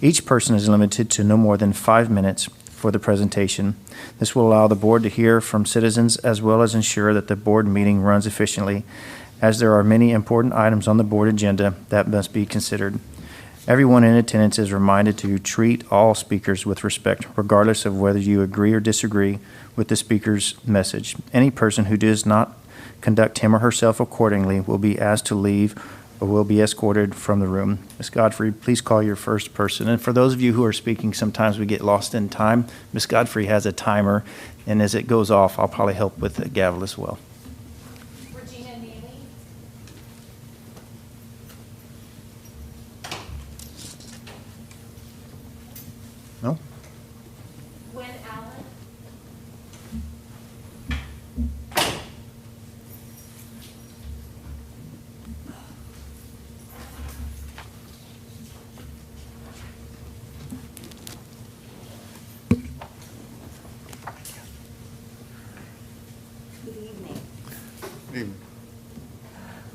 Each person is limited to no more than 5 minutes for the presentation. This will allow the board to hear from citizens as well as ensure that the board meeting runs efficiently, as there are many important items on the board agenda that must be considered. Everyone in attendance is reminded to treat all speakers with respect, regardless of whether you agree or disagree with the speaker's message. Any person who does not conduct him or herself accordingly will be asked to leave or will be escorted from the room. Ms. Godfrey, please call your first person. And for those of you who are speaking, sometimes we get lost in time. Ms. Godfrey has a timer, and as it goes off, I'll probably help with the gavel as well. Regina Neely. No? Gwen Allen. Good evening. Evening.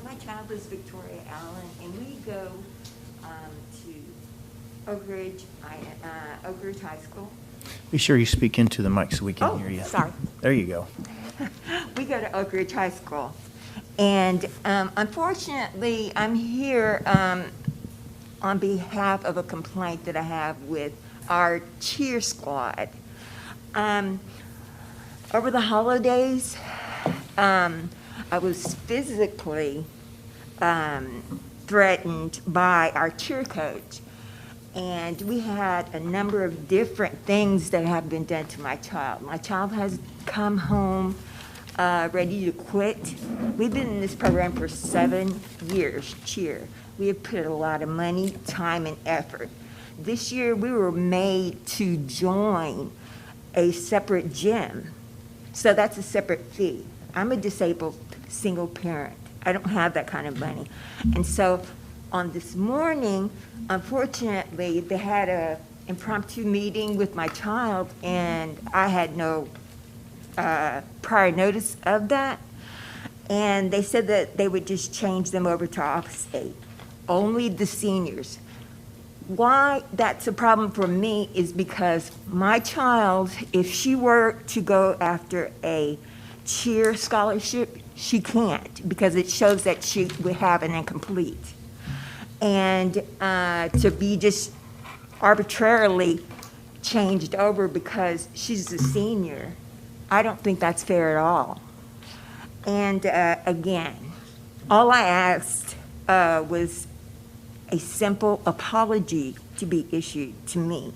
My child is Victoria Allen, and we go to Oak Ridge High School. Be sure you speak into the mic so we can hear you. Sorry. There you go. We go to Oak Ridge High School. And unfortunately, I'm here on behalf of a complaint that I have with our cheer squad. Over the holidays, I was physically threatened by our cheer coach. And we had a number of different things that have been done to my child. My child has come home ready to quit. We've been in this program for 7 years, cheer. We have put a lot of money, time, and effort. This year, we were made to join a separate gym. So that's a separate fee. I'm a disabled single parent. I don't have that kind of money. And so on this morning, unfortunately, they had an impromptu meeting with my child, and I had no prior notice of that. And they said that they would just change them over to Office 8, only the seniors. Why that's a problem for me is because my child, if she were to go after a cheer scholarship, she can't, because it shows that she would have an incomplete. And to be just arbitrarily changed over because she's a senior, I don't think that's fair at all. And again, all I asked was a simple apology to be issued to me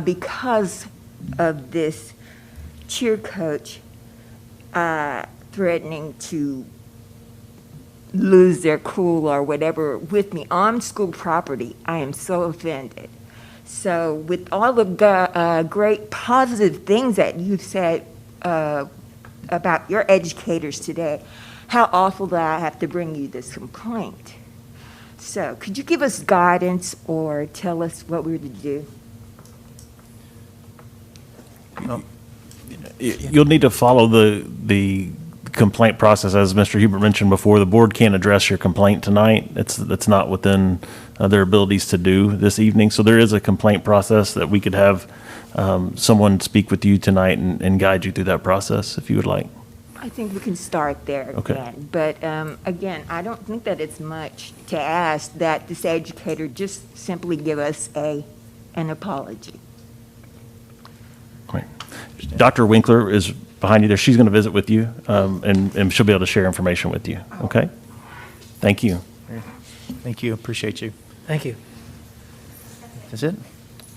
because of this cheer coach threatening to lose their cool or whatever with me on school property. I am so offended. So with all the great positive things that you've said about your educators today, how awful that I have to bring you this complaint. So could you give us guidance or tell us what we're to do? You'll need to follow the complaint process. As Mr. Hubert mentioned before, the board can't address your complaint tonight. It's not within their abilities to do this evening. So there is a complaint process that we could have someone speak with you tonight and guide you through that process if you would like. I think we can start there Okay. again. But again, I don't think that it's much to ask that this educator just simply give us an apology. Right. Dr. Winkler is behind you there. She's going to visit with you, and she'll be able to share information with you. Okay? Thank you. Thank you. Appreciate you. Thank you. Is it?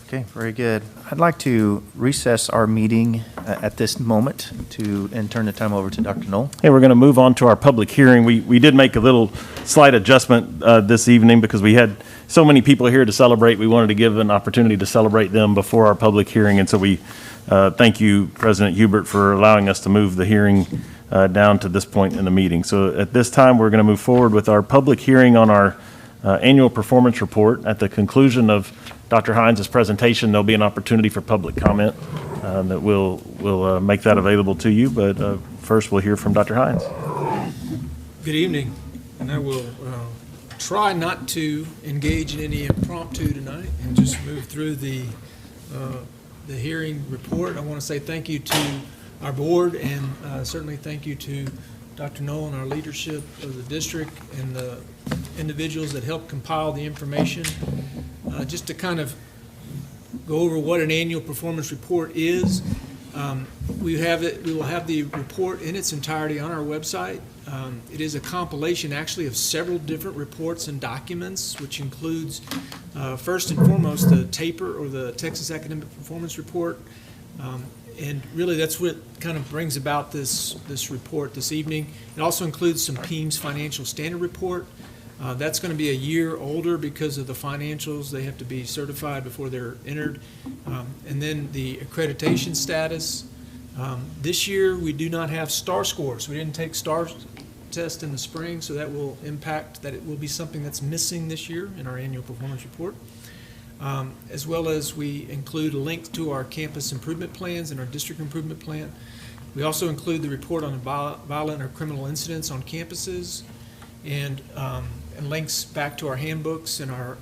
Okay, very good. I'd like to recess our meeting at this moment and turn the time over to Dr. Knoll. Hey, we're going to move on to our public hearing. We did make a little slight adjustment this evening because we had so many people here to celebrate. We wanted to give an opportunity to celebrate them before our public hearing, and so we thank you, President Hubert, for allowing us to move the hearing down to this point in the meeting. So at this time, we're going to move forward with our public hearing on our annual performance report. At the conclusion of Dr. Hines' presentation, there'll be an opportunity for public comment that we'll make that available to you. But first, we'll hear from Dr. Hines. Good evening, and I will try not to engage in any impromptu tonight and just move through the hearing report. I want to say thank you to our board and certainly thank you to Dr. Knoll and our leadership of the district and the individuals that helped compile the information. Just to kind of go over what an annual performance report is. We will have the report in its entirety on our website. It is a compilation actually of several different reports and documents, which includes first and foremost the TAPER, or the Texas Academic Performance Report. And really that's what kind of brings about this report this evening. It also includes some PEIMS Financial Standard Report. That's going to be a year older because of the financials. They have to be certified before they're entered. And then the accreditation status. This year we do not have STAR scores. We didn't take STAR test in the spring, so that will impact that. It will be something that's missing this year in our annual performance report. As well as we include a link to our campus improvement plans and our district improvement plan. We also include the report on violent or criminal incidents on campuses, and links back to our handbooks and our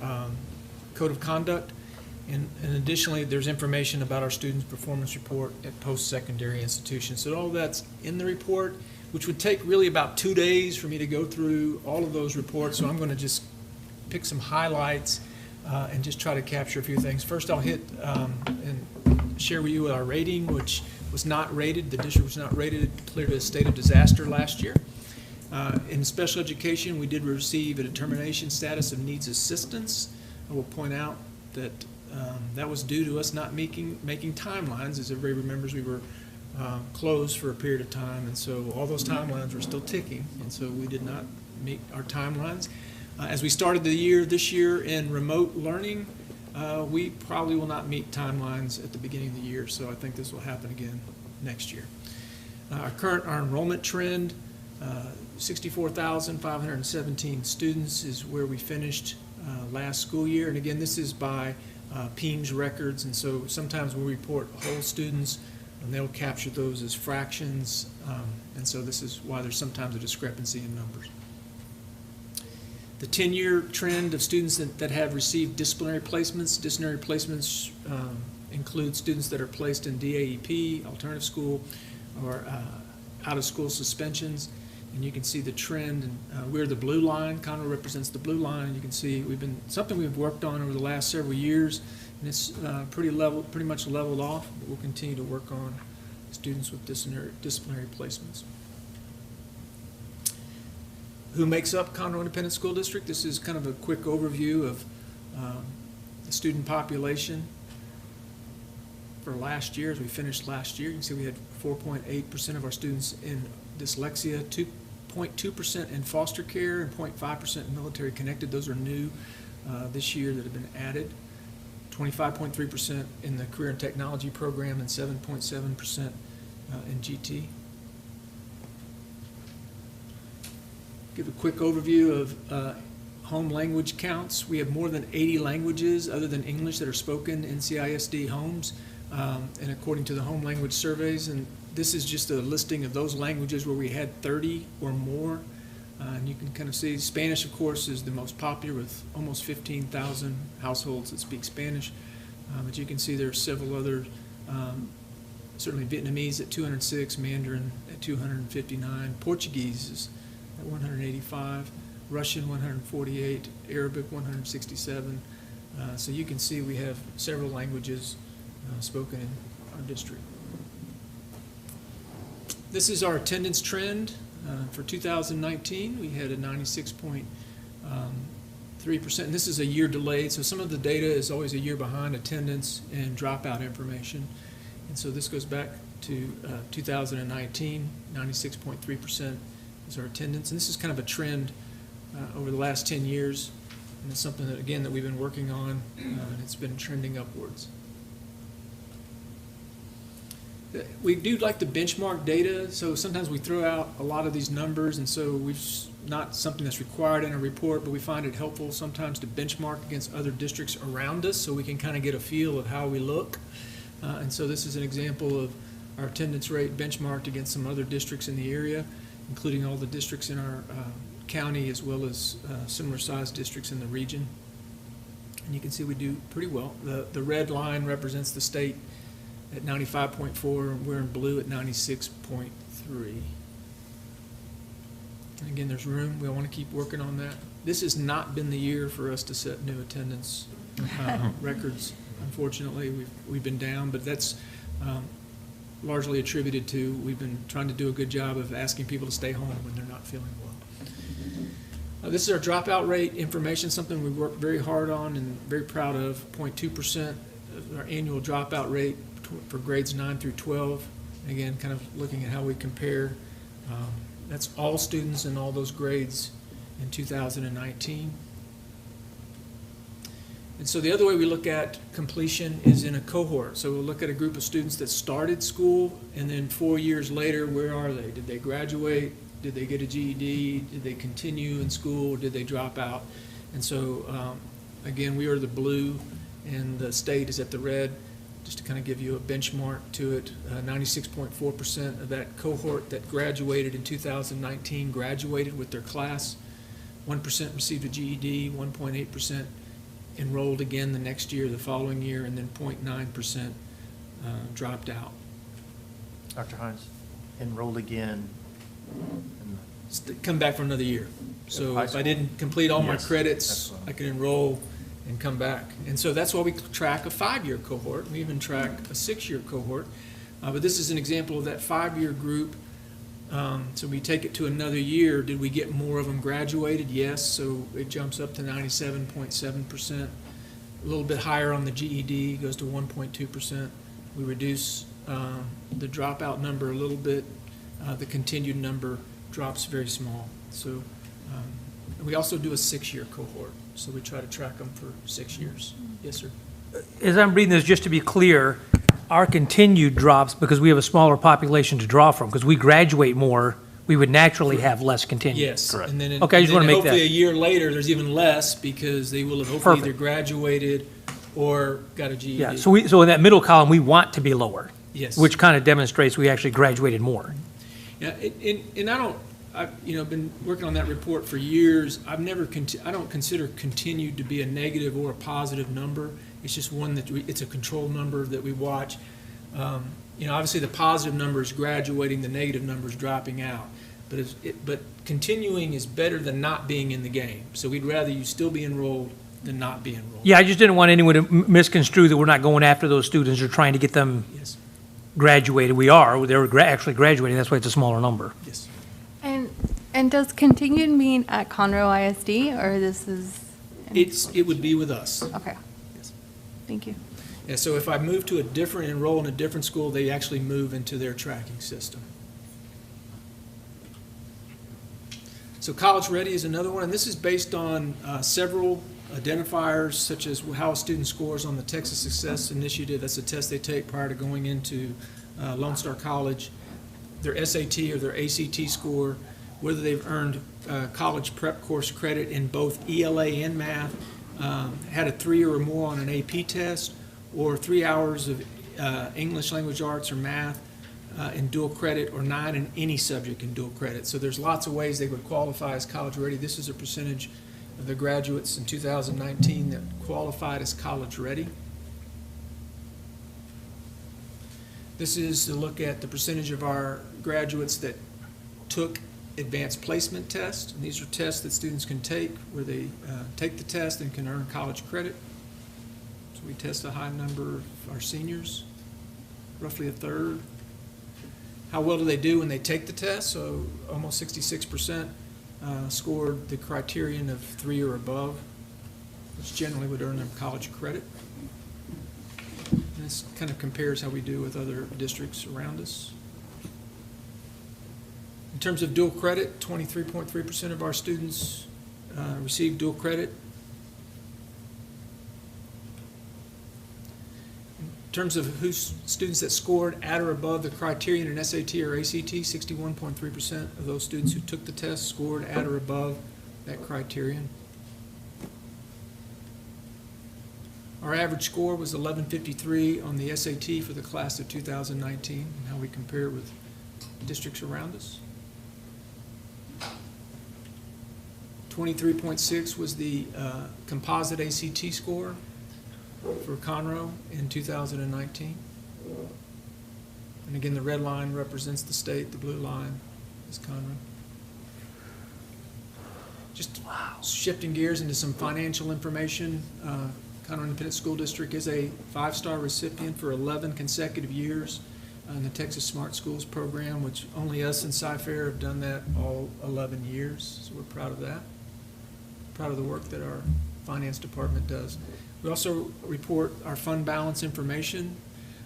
code of conduct. And additionally, there's information about our students' performance report at post-secondary institutions. So all that's in the report, which would take really about 2 days for me to go through all of those reports. So I'm going to just pick some highlights and just try to capture a few things. First, I'll hit and share with you our rating, which was not rated. The district was not rated, declared a state of disaster last year. In special education, we did receive a determination status of needs assistance. I will point out that that was due to us not making timelines. As everybody remembers, we were closed for a period of time, and so all those timelines were still ticking, and so we did not meet our timelines. As we started the year this year in remote learning, we probably will not meet timelines at the beginning of the year, so I think this will happen again next year. Our enrollment trend, 64,517 students is where we finished last school year. And again, this is by PEIMS records, and so sometimes we'll report whole students and they'll capture those as fractions, and so this is why there's sometimes a discrepancy in numbers. The 10-year trend of students that have received disciplinary placements. Disciplinary placements include students that are placed in DAEP, alternative school, or out-of-school suspensions. And you can see the trend, and we're the blue line. Conroe represents the blue line, and you can see something we've worked on over the last several years, and it's pretty much leveled off, but we'll continue to work on students with disciplinary placements. Who makes up Conroe Independent School District? This is kind of a quick overview of the student population for last year. As we finished last year, you can see we had 4.8% of our students in dyslexia, 2.2% in foster care, and 0.5% in military connected. Those are new this year that have been added. 25.3% in the career and technology program, and 7.7% in GT. Give a quick overview of home language counts. We have more than 80 languages other than English that are spoken in CISD homes, and according to the home language surveys. And this is just a listing of those languages where we had 30 or more. And you can kind of see Spanish, of course, is the most popular with almost 15,000 households that speak Spanish. But you can see there are several other, certainly Vietnamese at 206, Mandarin at 259, Portuguese is at 185, Russian 148, Arabic 167. So you can see we have several languages spoken in our district. This is our attendance trend. For 2019, we had a 96.3%, and this is a year delayed, so some of the data is always a year behind attendance and dropout information. And so this goes back to 2019, 96.3% is our attendance. And this is kind of a trend over the last 10 years, and it's something that, again, that we've been working on, and it's been trending upwards. We do like to benchmark data, so sometimes we throw out a lot of these numbers, and so not something that's required in a report, but we find it helpful sometimes to benchmark against other districts around us so we can kind of get a feel of how we look. And so this is an example of our attendance rate benchmarked against some other districts in the area, including all the districts in our county as well as similar sized districts in the region. And you can see we do pretty well. The red line represents the state at 95.4, and we're in blue at 96.3. And again, there's room. We want to keep working on that. This has not been the year for us to set new attendance records. Unfortunately, we've been down, but that's largely attributed to we've been trying to do a good job of asking people to stay home when they're not feeling well. This is our dropout rate information, something we worked very hard on and very proud of. 0.2% of our annual dropout rate for grades 9 through 12. Again, kind of looking at how we compare. That's all students in all those grades in 2019. And so the other way we look at completion is in a cohort. So we'll look at a group of students that started school, and then 4 years later, where are they? Did they graduate? Did they get a GED? Did they continue in school? Or did they drop out? And so, again, we are the blue, and the state is at the red, just to kind of give you a benchmark to it. 96.4% of that cohort that graduated in 2019 graduated with their class. 1% received a GED, 1.8% enrolled again the next year, the following year, and then 0.9% dropped out. Dr. Hines, enrolled again. Come back for another year. So if I didn't complete all my credits, I could enroll and come back. And so that's why we track a 5-year cohort. We even track a 6-year cohort. But this is an example of that 5-year group. So we take it to another year. Did we get more of them graduated? Yes. So it jumps up to 97.7%. A little bit higher on the GED, goes to 1.2%. We reduce the dropout number a little bit. The continued number drops very small. So we also do a 6-year cohort. So we try to track them for 6 years. Yes, sir. As I'm reading this, just to be clear, our continued drops because we have a smaller population to draw from. Because we graduate more, we would naturally have less continued. Yes. Correct. And then okay, I just want to make hopefully that. a year later, there's even less because they will have hopefully either graduated or got a GED. Yeah. So in that middle column, we want to be lower. Yes. Which kind of demonstrates we actually graduated more. Yeah. And I've been working on that report for years. I don't consider continued to be a negative or a positive number. It's just one that it's a control number that we watch. Obviously the positive number is graduating, the negative number is dropping out. But continuing is better than not being in the game. So we'd rather you still be enrolled than not be enrolled. Yeah, I just didn't want anyone to misconstrue that we're not going after those students or trying to get them graduated. We are. They're actually graduating. That's why it's a smaller number. Yes. And does continued mean at Conroe ISD, or this is? It would be with us. Okay. Yes. Thank you. Yeah, so if I move to enroll in a different school, they actually move into their tracking system. So College Ready is another one, and this is based on several identifiers, such as how a student scores on the Texas Success Initiative. That's a test they take prior to going into Lone Star College, their SAT or their ACT score, whether they've earned college prep course credit in both ELA and math, had a 3 or more on an AP test, or 3 hours of English language arts or math in dual credit, or 9 in any subject in dual credit. So there's lots of ways they would qualify as college ready. This is a percentage of the graduates in 2019 that qualified as college ready. This is to look at the percentage of our graduates that took advanced placement tests. And these are tests that students can take where they take the test and can earn college credit. So we test a high number of our seniors, roughly a third. How well do they do when they take the test? So almost 66% scored the criterion of 3 or above, which generally would earn them college credit. And this kind of compares how we do with other districts around us. In terms of dual credit, 23.3% of our students receive dual credit. terms of students that scored at or above the criterion in SAT or ACT, 61.3% of those students who took the test scored at or above that criterion. Our average score was 1153 on the SAT for the class of 2019, and how we compare with districts around us. 23.6 was the composite ACT score for Conroe in 2019. And again, the red line represents the state, the blue line is Conroe. Just shifting gears into some financial information, Conroe Independent School District is a 5-star recipient for 11 consecutive years in the Texas Smart Schools program, which only us and Sci-Fair have done that all 11 years, so we're proud of that. Proud of the work that our finance department does. We also report our fund balance information.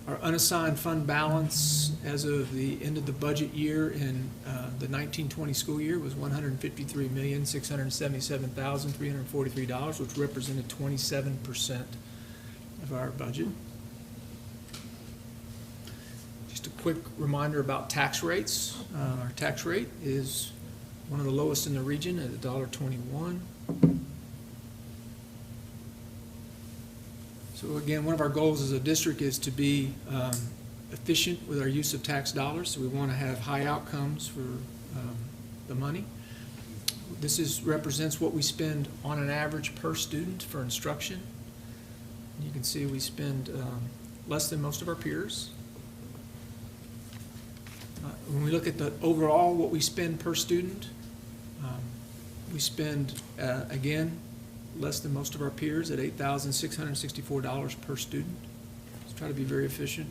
Our unassigned fund balance as of the end of the budget year in the 1920 school year was $153,677,343, which represented 27% of our budget. Just a quick reminder about tax rates. Our tax rate is one of the lowest in the region at $1.21. So again, one of our goals as a district is to be efficient with our use of tax dollars. So we want to have high outcomes for the money. This represents what we spend on an average per student for instruction. You can see we spend less than most of our peers. When we look at the overall what we spend per student, we spend, again, less than most of our peers at $8,664 per student. Let's try to be very efficient.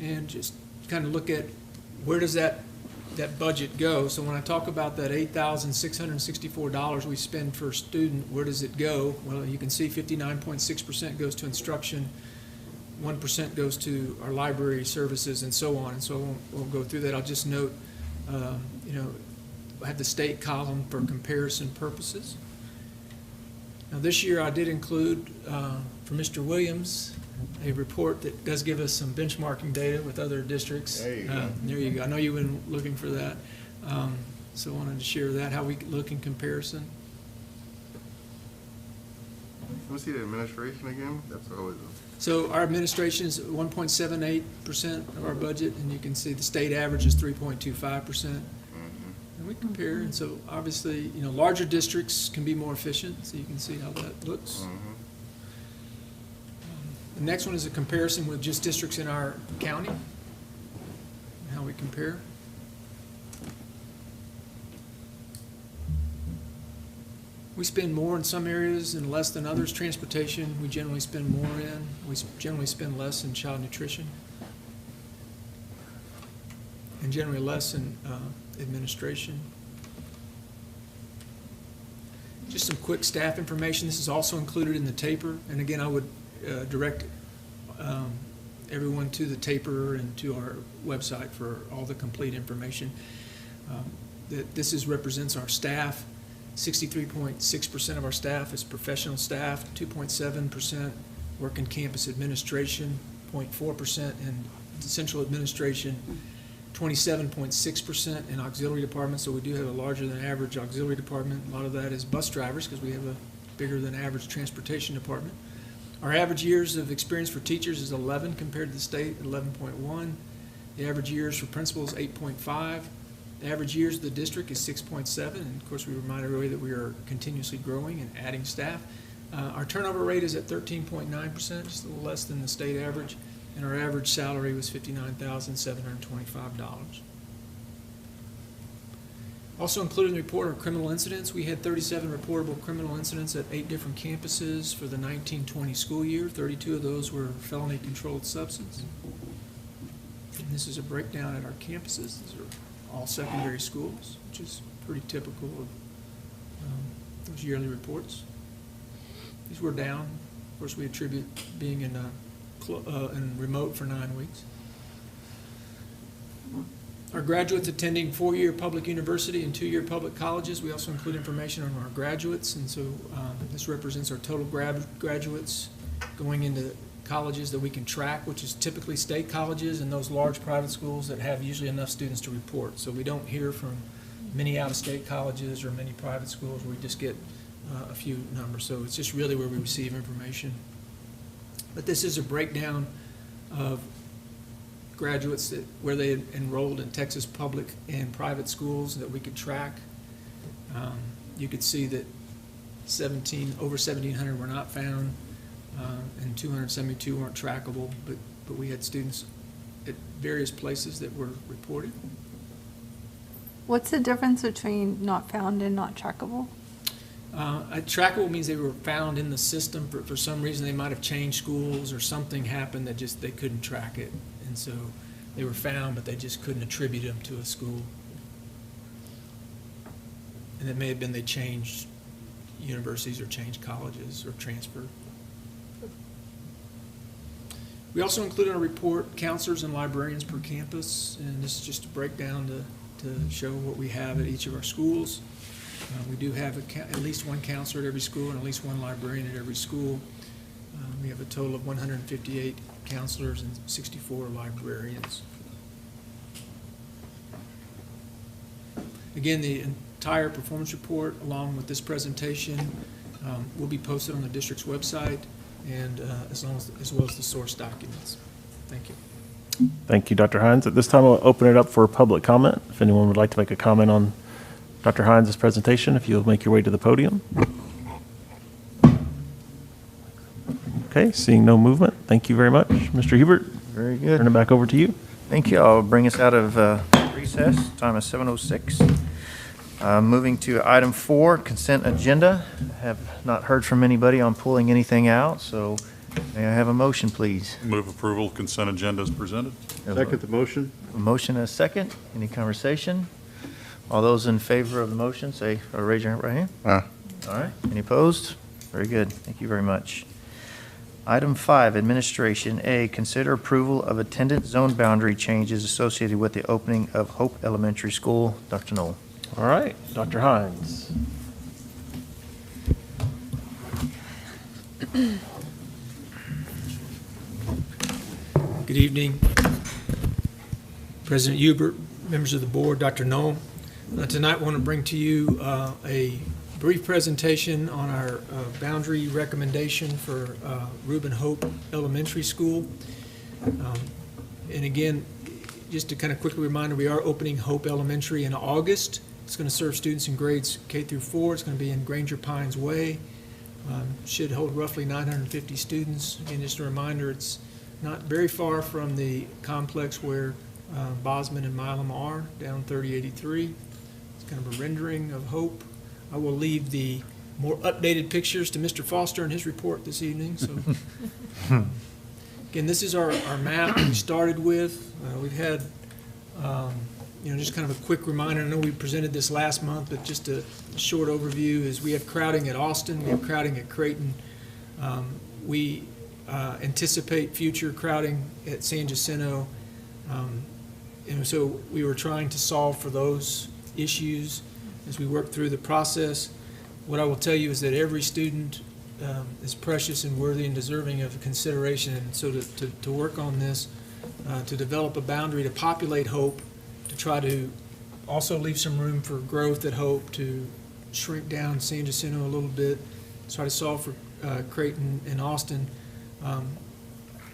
And just kind of look at where does that budget go. So when I talk about that $8,664 we spend per student, where does it go? Well, you can see 59.6% goes to instruction, 1% goes to our library services, and so on. And so I won't go through that. I'll just note, I have the state column for comparison purposes. Now this year I did include, for Mr. Williams, a report that does give us some benchmarking data with other districts. There you go. There you go. I know you've been looking for that. So I wanted to share that, how we look in comparison. Let me see the administration again. That's always So our administration is 1.78% of our budget, and you can see the state average is 3.25%. And we compare, and so obviously, larger districts can be more efficient, so you can see how that looks. The next one is a comparison with just districts in our county, and how we compare. We spend more in some areas and less than others. Transportation, we generally spend more in. We generally spend less in child nutrition, and generally less in administration. Just some quick staff information. This is also included in the taper. And again, I would direct everyone to the taper and to our website for all the complete information. This represents our staff. 63.6% of our staff is professional staff, 2.7% work in campus administration, 0.4% in central administration, 27.6% in auxiliary departments, so we do have a larger than average auxiliary department. A lot of that is bus drivers because we have a bigger than average transportation department. Our average years of experience for teachers is 11 compared to the state, 11.1. The average years for principals, 8.5. The average years of the district is 6.7, and of course we remind everybody that we are continuously growing and adding staff. Our turnover rate is at 13.9%, just a little less than the state average. And our average salary was $59,725. Also included in the report are criminal incidents. We had 37 reportable criminal incidents at 8 different campuses for the 1920 school year. 32 of those were felony controlled substance. And this is a breakdown at our campuses. These are all secondary schools, which is pretty typical of those yearly reports. These were down. Of course, we attribute being in remote for 9 weeks. our graduates attending four-year public university and two-year public colleges. We also include information on our graduates, and so this represents our total graduates going into colleges that we can track, which is typically state colleges and those large private schools that have usually enough students to report. So we don't hear from many out-of-state colleges or many private schools. We just get a few numbers. So it's just really where we receive information. But this is a breakdown of graduates where they enrolled in Texas public and private schools that we could track. You could see that over 1,700 were not found, and 272 weren't trackable, but we had students at various places that were reported. What's the difference between not found and not trackable? Trackable means they were found in the system. For some reason, they might have changed schools or something happened that just they couldn't track it. And so they were found, but they just couldn't attribute them to a school. And it may have been they changed universities or changed colleges or transferred. We also include in our report counselors and librarians per campus, and this is just a breakdown to show what we have at each of our schools. We do have at least one counselor at every school and at least one librarian at every school. We have a total of 158 counselors and 64 librarians. Again, the entire performance report along with this presentation will be posted on the district's website and as well as the source documents. Thank you. Thank you, Dr. Hines. At this time, I'll open it up for public comment. If anyone would like to make a comment on Dr. Hines' presentation, if you'll make your way to the podium. Okay, seeing no movement. Thank you very much. Mr. Hubert. Very good. Turn it back over to you. Thank you. I'll bring us out of recess. Time is 7:06. Moving to item 4, consent agenda. I have not heard from anybody on pulling anything out, so may I have a motion, please? Move approval of consent agenda as presented. Second the motion. A motion and a second. Any conversation? All those in favor of the motion, say, or raise your right hand. All right. Any opposed? Very good. Thank you very much. Item 5, administration. A, consider approval of attendance zone boundary changes associated with the opening of Hope Elementary School. Dr. Knoll. All right, Dr. Hines. Good evening, President Hubert, members of the board, Dr. Knoll. Tonight, I want to bring to you a brief presentation on our boundary recommendation for Reuben Hope Elementary School. And again, just to kind of quickly remind, we are opening Hope Elementary in August. It's going to serve students in grades K through 4. It's going to be in Granger Pines Way. Should hold roughly 950 students. Again, just a reminder, it's not very far from the complex where Bosman and Milam are, down 3083. It's kind of a rendering of Hope. I will leave the more updated pictures to Mr. Foster in his report this evening. So, again, this is our map we started with. We've had, just kind of a quick reminder. I know we presented this last month, but just a short overview is we have crowding at Austin, we have crowding at Creighton. We anticipate future crowding at San Jacinto. And so we were trying to solve for those issues as we work through the process. What I will tell you is that every student is precious and worthy and deserving of consideration. And so to work on this, to develop a boundary to populate Hope, to try to also leave some room for growth at Hope, to shrink down San Jacinto a little bit, try to solve for Creighton and Austin.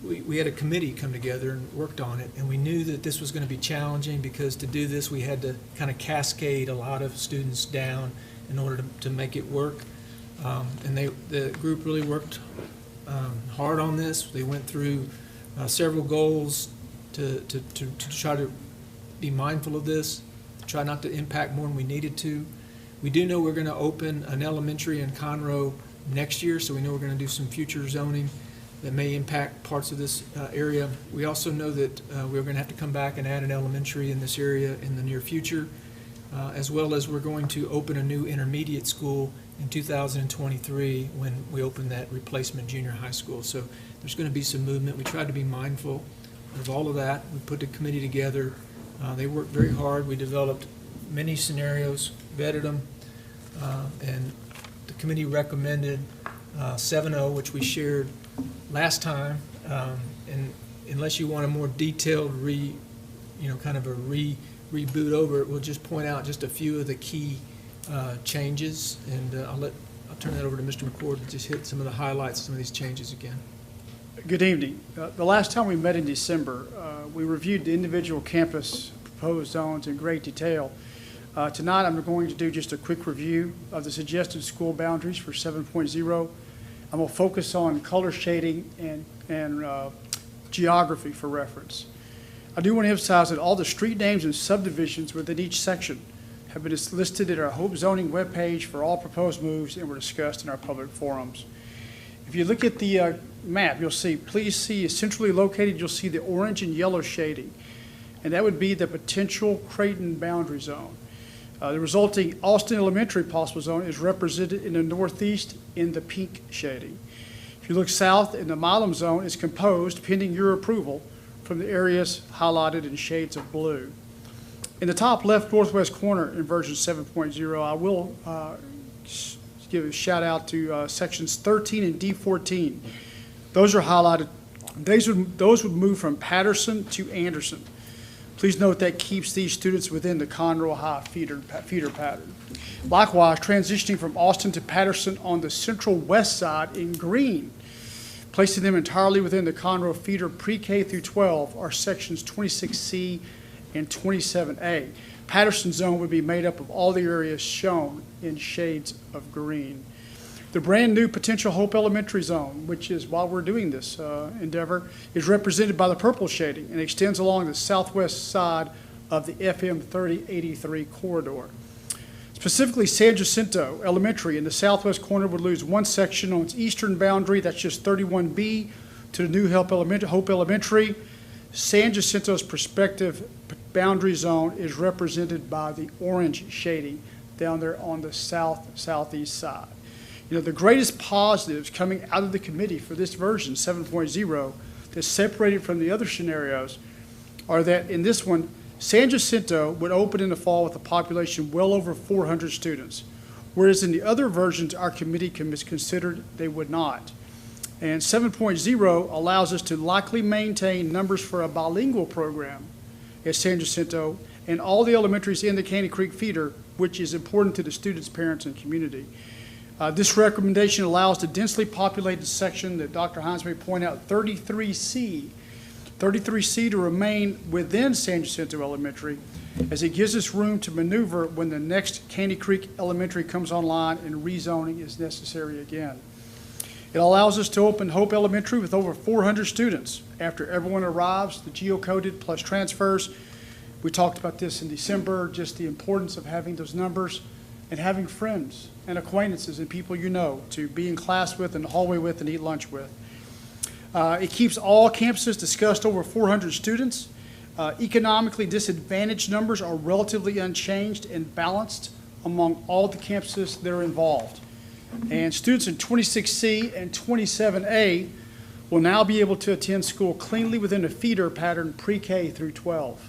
We had a committee come together and worked on it, and we knew that this was going to be challenging because to do this we had to kind of cascade a lot of students down in order to make it work. And the group really worked hard on this. They went through several goals to try to be mindful of this, try not to impact more than we needed to. We do know we're going to open an elementary in Conroe next year, so we know we're going to do some future zoning that may impact parts of this area. We also know that we're going to have to come back and add an elementary in this area in the near future, as well as we're going to open a new intermediate school in 2023 when we open that replacement junior high school. So there's going to be some movement. We tried to be mindful of all of that. We put the committee together. They worked very hard. We developed many scenarios, vetted them, and the committee recommended 7-0, which we shared last time. And unless you want a more detailed kind of a reboot over it, we'll just point out just a few of the key changes, and I'll turn that over to Mr. McCord to just hit some of the highlights of some of these changes again. Good evening. The last time we met in December, we reviewed the individual campus proposed zones in great detail. Tonight, I'm going to do just a quick review of the suggested school boundaries for 7.0. I'm going to focus on color shading and geography for reference. I do want to emphasize that all the street names and subdivisions within each section have been listed at our Hope Zoning webpage for all proposed moves and were discussed in our public forums. If you look at the map, you'll see, please see, centrally located, you'll see the orange and yellow shading, and that would be the potential Creighton boundary zone. The resulting Austin Elementary possible zone is represented in the northeast in the pink shading. If you look south, in the Milam zone is composed, pending your approval, from the areas highlighted in shades of blue. In the top left northwest corner in version 7.0, I will give a shout out to sections 13 and D14. Those are highlighted. Those would move from Patterson to Anderson. Please note that keeps these students within the Conroe High feeder pattern. Likewise, transitioning from Austin to Patterson on the central west side in green, placing them entirely within the Conroe feeder pre-K through 12 are sections 26C and 27A. Patterson zone would be made up of all the areas shown in shades of green. The brand new potential Hope Elementary zone, which is while we're doing this endeavor, is represented by the purple shading and extends along the southwest side of the FM 3083 corridor. Specifically, San Jacinto Elementary in the southwest corner would lose one section on its eastern boundary, that's just 31B, to the new Hope Elementary. San Jacinto's prospective boundary zone is represented by the orange shading down there on the southeast side. You know, the greatest positives coming out of the committee for this version, 7.0, that's separated from the other scenarios, are that in this one, San Jacinto would open in the fall with a population well over 400 students, whereas in the other versions our committee considered they would not. And 7.0 allows us to likely maintain numbers for a bilingual program at San Jacinto and all the elementaries in the Caney Creek feeder, which is important to the students, parents, and community. This recommendation allows the densely populated section that Dr. Hines may point out, 33C to remain within San Jacinto Elementary, as it gives us room to maneuver when the next Caney Creek Elementary comes online and rezoning is necessary again. It allows us to open Hope Elementary with over 400 students after everyone arrives, the geocoded plus transfers. We talked about this in December, just the importance of having those numbers and having friends and acquaintances and people you know to be in class with and the hallway with and eat lunch with. It keeps all campuses discussed over 400 students. Economically disadvantaged numbers are relatively unchanged and balanced among all the campuses that are involved. And students in 26C and 27A will now be able to attend school cleanly within a feeder pattern pre-K through 12.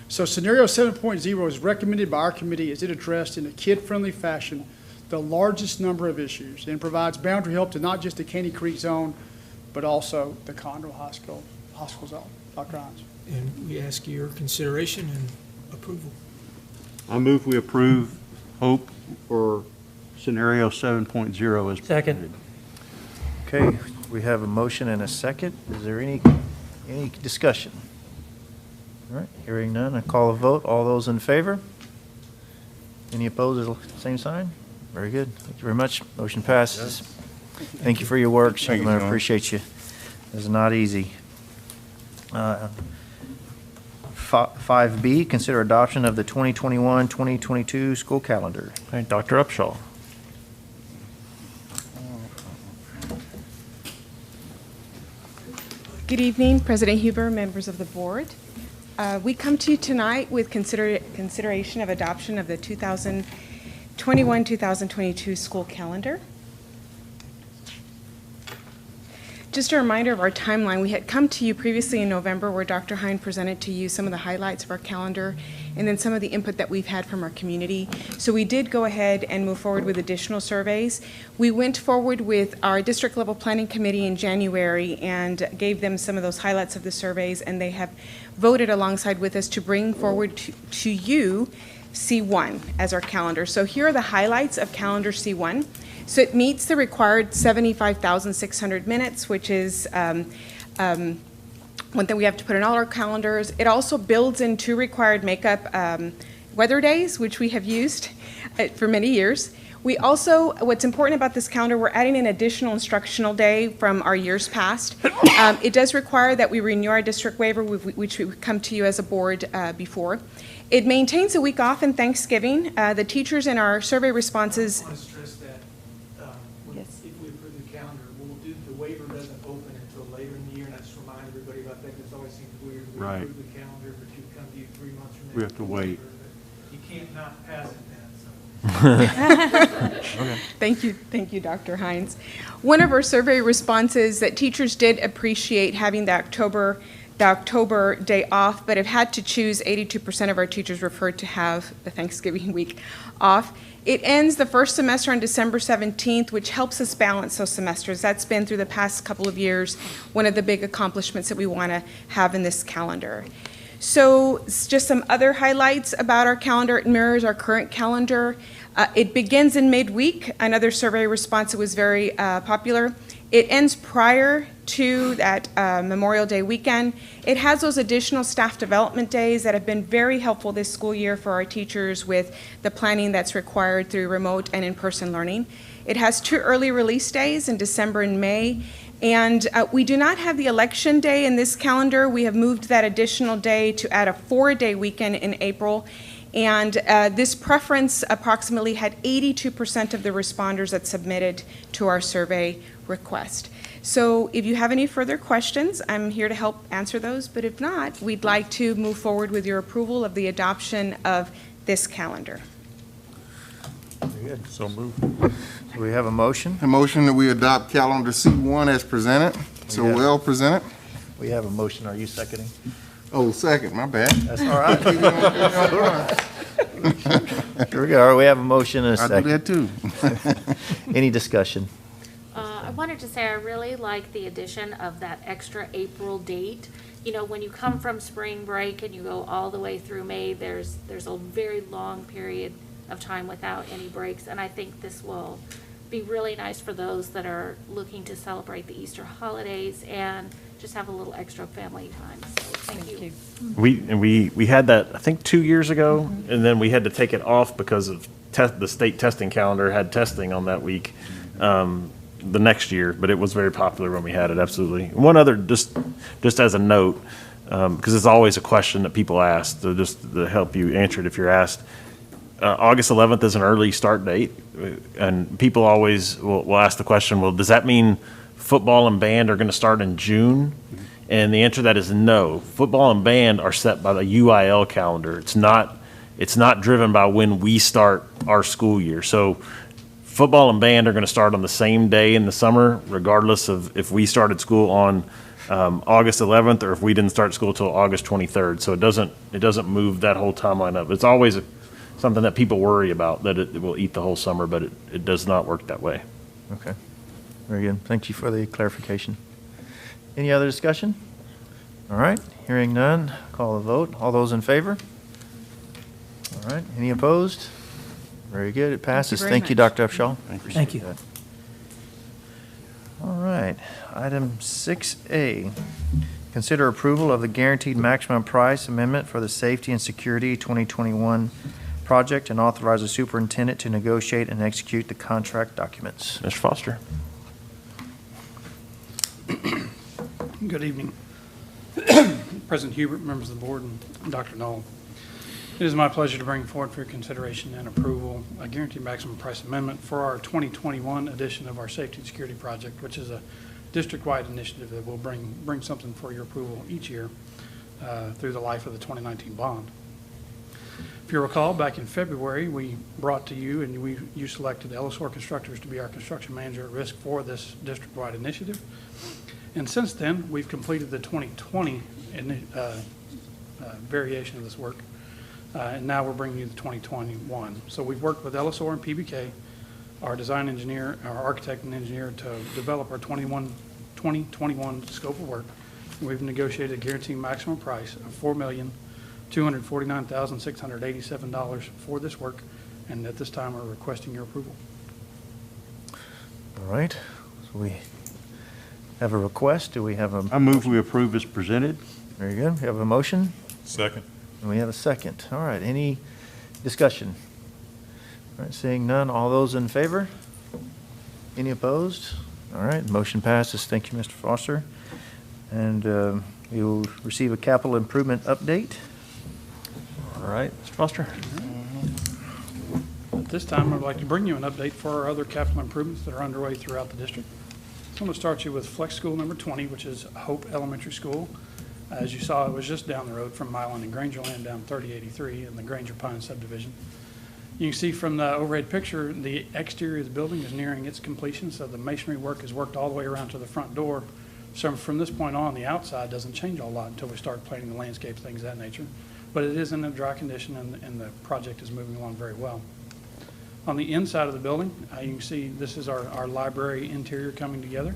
So scenario 7.0 is recommended by our committee as it addressed in a kid-friendly fashion the largest number of issues and provides boundary help to not just the Caney Creek zone, but also the Conroe High School zone. Dr. Hines. And we ask your consideration and approval. I move we approve Hope for scenario 7.0 as Second. Okay, we have a motion and a second. Is there any discussion? All right, hearing none, I call a vote. All those in favor? Any opposed, same sign? Very good. Thank you very much. Motion passes. Thank you for your work, Chairman. I appreciate you. It's not easy. 5B, consider adoption of the 2021-2022 school calendar. All right, Dr. Upshaw. Good evening, President Huber, members of the board. We come to you tonight with consideration of adoption of the 2021-2022 school calendar. Just a reminder of our timeline. We had come to you previously in November where Dr. Hine presented to you some of the highlights of our calendar and then some of the input that we've had from our community. So we did go ahead and move forward with additional surveys. We went forward with our district level planning committee in January and gave them some of those highlights of the surveys, and they have voted alongside with us to bring forward to you C1 as our calendar. So here are the highlights of calendar C1. So it meets the required 75,600 minutes, which is one thing we have to put in all our calendars. It also builds in 2 required makeup weather days, which we have used for many years. We also, what's important about this calendar, we're adding an additional instructional day from our years past. It does require that we renew our district waiver, which we come to you as a board before. It maintains a week off in Thanksgiving. The teachers in our survey responses. I want to stress that if we approve the calendar, the waiver doesn't open until later in the year, and I just remind everybody about that, because it always seems weird. We Right. approve the calendar, but you come to you 3 months from now. We have to wait. You can't not pass it then, so. Thank you, Dr. Hines. One of our survey responses that teachers did appreciate having the October day off, but have had to choose. 82% of our teachers referred to have the Thanksgiving week off. It ends the first semester on December 17th, which helps us balance those semesters. That's been, through the past couple of years, one of the big accomplishments that we want to have in this calendar. So just some other highlights about our calendar. It mirrors our current calendar. It begins in midweek. Another survey response that was very popular. It ends prior to that Memorial Day weekend. It has those additional staff development days that have been very helpful this school year for our teachers with the planning that's required through remote and in-person learning. It has 2 early release days in December and May. And we do not have the election day in this calendar. We have moved that additional day to add a 4-day weekend in April. And this preference approximately had 82% of the responders that submitted to our survey request. So if you have any further questions, I'm here to help answer those. But if not, we'd like to move forward with your approval of the adoption of this calendar. Very good. So moved. Do we have a motion? A motion that we adopt calendar C1 as presented, so Yeah. well presented. We have a motion. Are you seconding? Oh, second, my bad. That's all right. Here we go. All right, we have a motion and a I second. do that too. Any discussion? I wanted to say I really like the addition of that extra April date. You know, when you come from spring break and you go all the way through May, there's a very long period of time without any breaks, and I think this will be really nice for those that are looking to celebrate the Easter holidays and just have a little extra family time. So thank you. We had that, I think, 2 years ago, and then we had to take it off because of the state testing calendar had testing on that week the next year, but it was very popular when we had it, absolutely. One other, just as a note, because it's always a question that people ask, just to help you answer it if you're asked. August 11th is an early start date, and people always will ask the question, well, does that mean football and band are going to start in June? And the answer to that is no. Football and band are set by the UIL calendar. It's not driven by when we start our school year. So football and band are going to start on the same day in the summer, regardless of if we started school on August 11th or if we didn't start school until August 23rd. So it doesn't move that whole timeline up. It's always something that people worry about, that it will eat the whole summer, but it does not work that way. Okay. Very good. Thank you for the clarification. Any other discussion? All right. Hearing none, call the vote. All those in favor? All right. Any opposed? Very good. It passes. Thank you, Dr. Upshaw. Thank you. That. All right. Item 6A, consider approval of the guaranteed maximum price amendment for the Safety and Security 2021 project and authorize the superintendent to negotiate and execute the contract documents. Mr. Foster. Good evening. President Hubert, members of the board, and Dr. Knoll. It is my pleasure to bring forward for your consideration and approval a guaranteed maximum price amendment for our 2021 edition of our Safety and Security Project, which is a district-wide initiative that will bring something for your approval each year through the life of the 2019 bond. If you recall, back in February, we brought to you and you selected Ellis Constructors to be our construction manager at risk for this district-wide initiative. And since then, we've completed the 2020 variation of this work, and now we're bringing you the 2021. So we've worked with LSOR and PBK, our design engineer, our architect and engineer, to develop our 2021 scope of work. We've negotiated a guaranteed maximum price of $4,249,687 for this work, and at this time, we're requesting your approval. All right, so we have a request. Do we have a? I move we approve as presented. Very good. We have a motion. Second. And we have a second. All right, any discussion? All right, seeing none, all those in favor? Any opposed? All right, motion passes. Thank you, Mr. Foster. And you'll receive a capital improvement update. All right, Mr. Foster. At this time, I'd like to bring you an update for our other capital improvements that are underway throughout the district. So I'm going to start you with Flex School number 20, which is Hope Elementary School. As you saw, it was just down the road from Milan and Grangerland down 3083 in the Granger Pine subdivision. You can see from the overhead picture, the exterior of the building is nearing its completion, so the masonry work is worked all the way around to the front door. So from this point on, the outside doesn't change a lot until we start planting the landscapes, things of that nature. But it is in a dry condition, and the project is moving along very well. On the inside of the building, you can see this is our library interior coming together,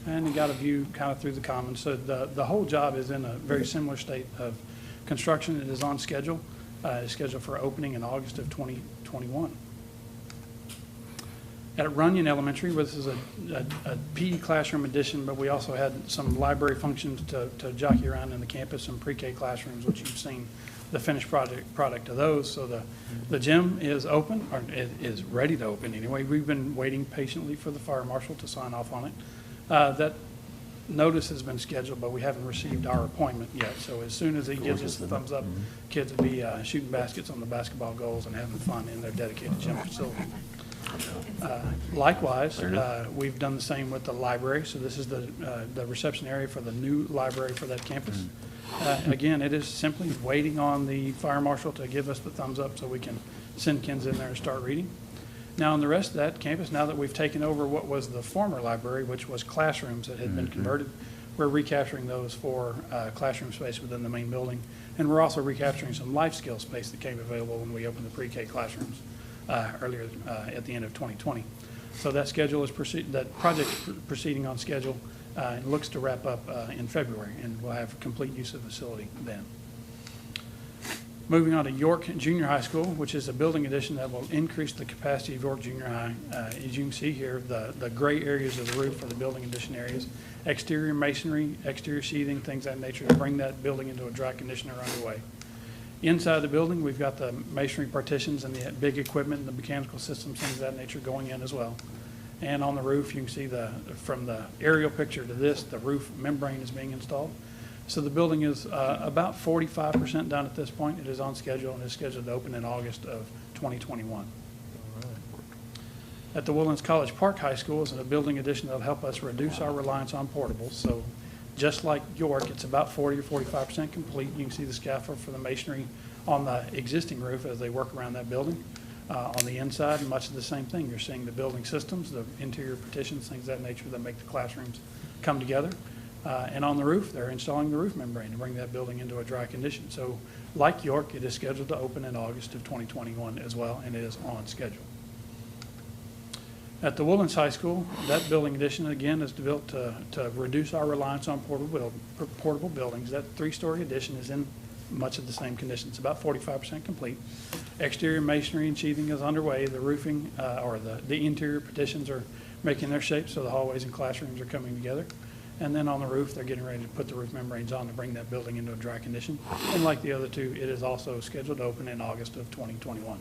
and you got a view kind of through the commons. So the whole job is in a very similar state of construction. It is on schedule. It's scheduled for opening in August of 2021. At Runyon Elementary, this is a PE classroom addition, but we also had some library functions to jockey around in the campus, some pre-K classrooms, which you've seen the finished product of those. So the gym is open, or it is ready to open anyway. We've been waiting patiently for the fire marshal to sign off on it. That notice has been scheduled, but we haven't received our appointment yet. So as soon as he gives us the thumbs up, kids will be shooting baskets on the basketball goals and having fun in their dedicated gym facility. Likewise, we've done the same with the library. So this is the reception area for the new library for that campus. Again, it is simply waiting on the fire marshal to give us the thumbs up so we can send kids in there and start reading. Now, on the rest of that campus, now that we've taken over what was the former library, which was classrooms that had been converted, we're recapturing those for classroom space within the main building. And we're also recapturing some life skill space that came available when we opened the pre-K classrooms earlier at the end of 2020. So that schedule is that project is proceeding on schedule and looks to wrap up in February, and we'll have complete use of the facility then. Moving on to York Junior High School, which is a building addition that will increase the capacity of York Junior High. As you can see here, the gray areas of the roof are the building addition areas. Exterior masonry, exterior sheathing, things of that nature to bring that building into a dry condition are underway. Inside the building, we've got the masonry partitions and the big equipment and the mechanical systems, things of that nature going in as well. And on the roof, you can see from the aerial picture to this, the roof membrane is being installed. So the building is about 45% done at this point. It is on schedule and is scheduled to open in August of 2021. At the Woodlands College Park High School is a building addition that will help us reduce our reliance on portables. So just like York, it's about 40 or 45% complete. You can see the scaffold for the masonry on the existing roof as they work around that building. On the inside, much of the same thing. You're seeing the building systems, the interior partitions, things of that nature that make the classrooms come together. And on the roof, they're installing the roof membrane to bring that building into a dry condition. So like York, it is scheduled to open in August of 2021 as well, and it is on schedule. At the Woodlands High School, that building addition, again, is built to reduce our reliance on portable buildings. That three-story addition is in much of the same condition. It's about 45% complete. Exterior masonry and sheathing is underway. The roofing, or the interior partitions are making their shape, so the hallways and classrooms are coming together. And then on the roof, they're getting ready to put the roof membranes on to bring that building into a dry condition. And like the other two, it is also scheduled to open in August of 2021.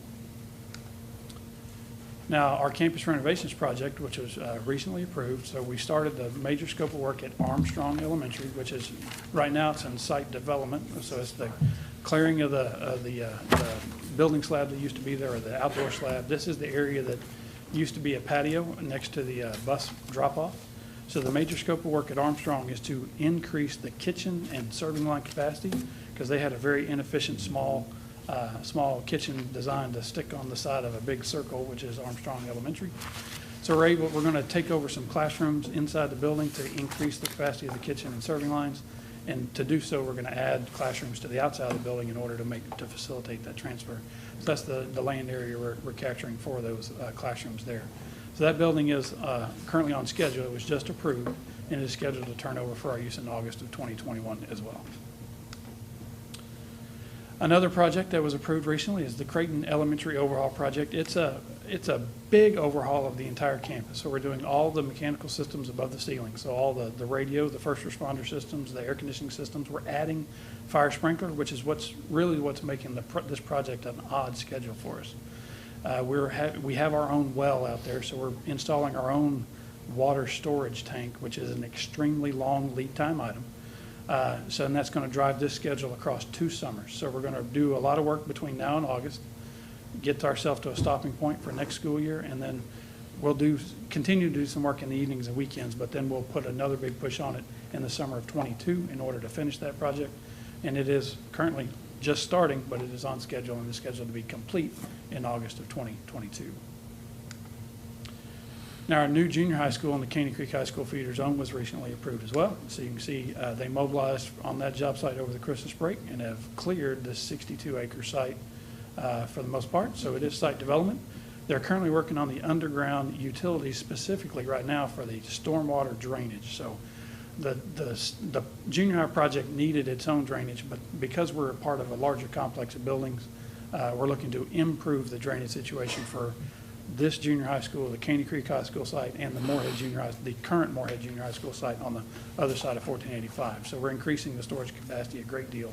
Now, our campus renovations project, which was recently approved, so we started the major scope of work at Armstrong Elementary, which is, right now it's in site development. So it's the clearing of the building slab that used to be there, or the outdoor slab. This is the area that used to be a patio next to the bus drop-off. So the major scope of work at Armstrong is to increase the kitchen and serving line capacity, because they had a very inefficient small kitchen designed to stick on the side of a big circle, which is Armstrong Elementary. So we're going to take over some classrooms inside the building to increase the capacity of the kitchen and serving lines. And to do so, we're going to add classrooms to the outside of the building in order to facilitate that transfer. So that's the land area we're capturing for those classrooms there. So that building is currently on schedule. It was just approved and is scheduled to turn over for our use in August of 2021 as well. Another project that was approved recently is the Creighton Elementary Overhaul Project. It's a big overhaul of the entire campus. So we're doing all the mechanical systems above the ceiling. So all the radio, the first responder systems, the air conditioning systems. We're adding fire sprinkler, which is what's making this project an odd schedule for us. We have our own well out there, so we're installing our own water storage tank, which is an extremely long lead time item. And that's going to drive this schedule across 2 summers. So we're going to do a lot of work between now and August, get ourselves to a stopping point for next school year, and then we'll continue to do some work in the evenings and weekends, but then we'll put another big push on it in the summer of 22 in order to finish that project. And it is currently just starting, but it is on schedule and is scheduled to be complete in August of 2022. Now, our new junior high school in the Caney Creek High School feeder zone was recently approved as well. So you can see they mobilized on that job site over the Christmas break and have cleared this 62-acre site for the most part. So it is site development. They're currently working on the underground utilities specifically right now for the stormwater drainage. So the junior high project needed its own drainage, but because we're a part of a larger complex of buildings, we're looking to improve the drainage situation for this junior high school, the Caney Creek High School site, and the current Moorhead Junior High School site on the other side of 1485. So we're increasing the storage capacity a great deal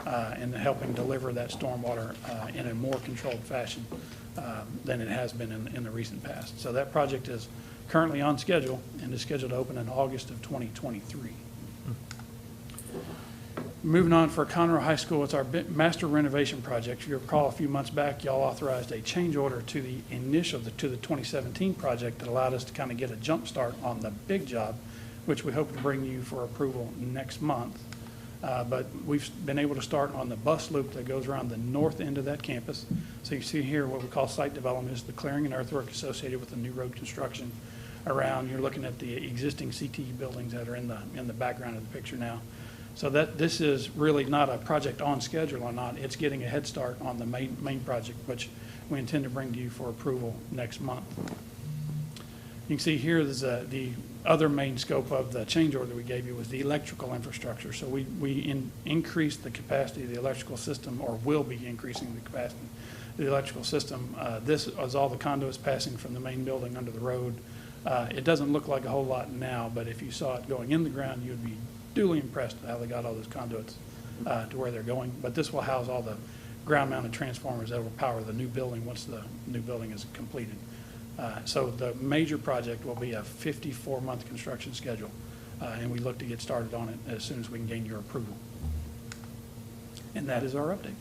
and helping deliver that stormwater in a more controlled fashion than it has been in the recent past. So that project is currently on schedule and is scheduled to open in August of 2023. Moving on for Conroe High School, it's our master renovation project. If you recall, a few months back, y'all authorized a change order to the 2017 project that allowed us to kind of get a jump start on the big job, which we hope to bring you for approval next month. But we've been able to start on the bus loop that goes around the north end of that campus. So you see here what we call site development is the clearing and earthwork associated with the new road construction around. You're looking at the existing CTE buildings that are in the background of the picture now. So that this is really not a project on schedule or not. It's getting a head start on the main project, which we intend to bring to you for approval next month. You can see here there's the other main scope of the change order that we gave you was the electrical infrastructure. So we increased the capacity of the electrical system, or will be increasing the capacity of the electrical system. This is all the conduits passing from the main building under the road. It doesn't look like a whole lot now, but if you saw it going in the ground, you'd be duly impressed with how they got all those conduits to where they're going. But this will house all the ground-mounted transformers that will power the new building once the new building is completed. So the major project will be a 54-month construction schedule, and we look to get started on it as soon as we can gain your approval. And that is our update.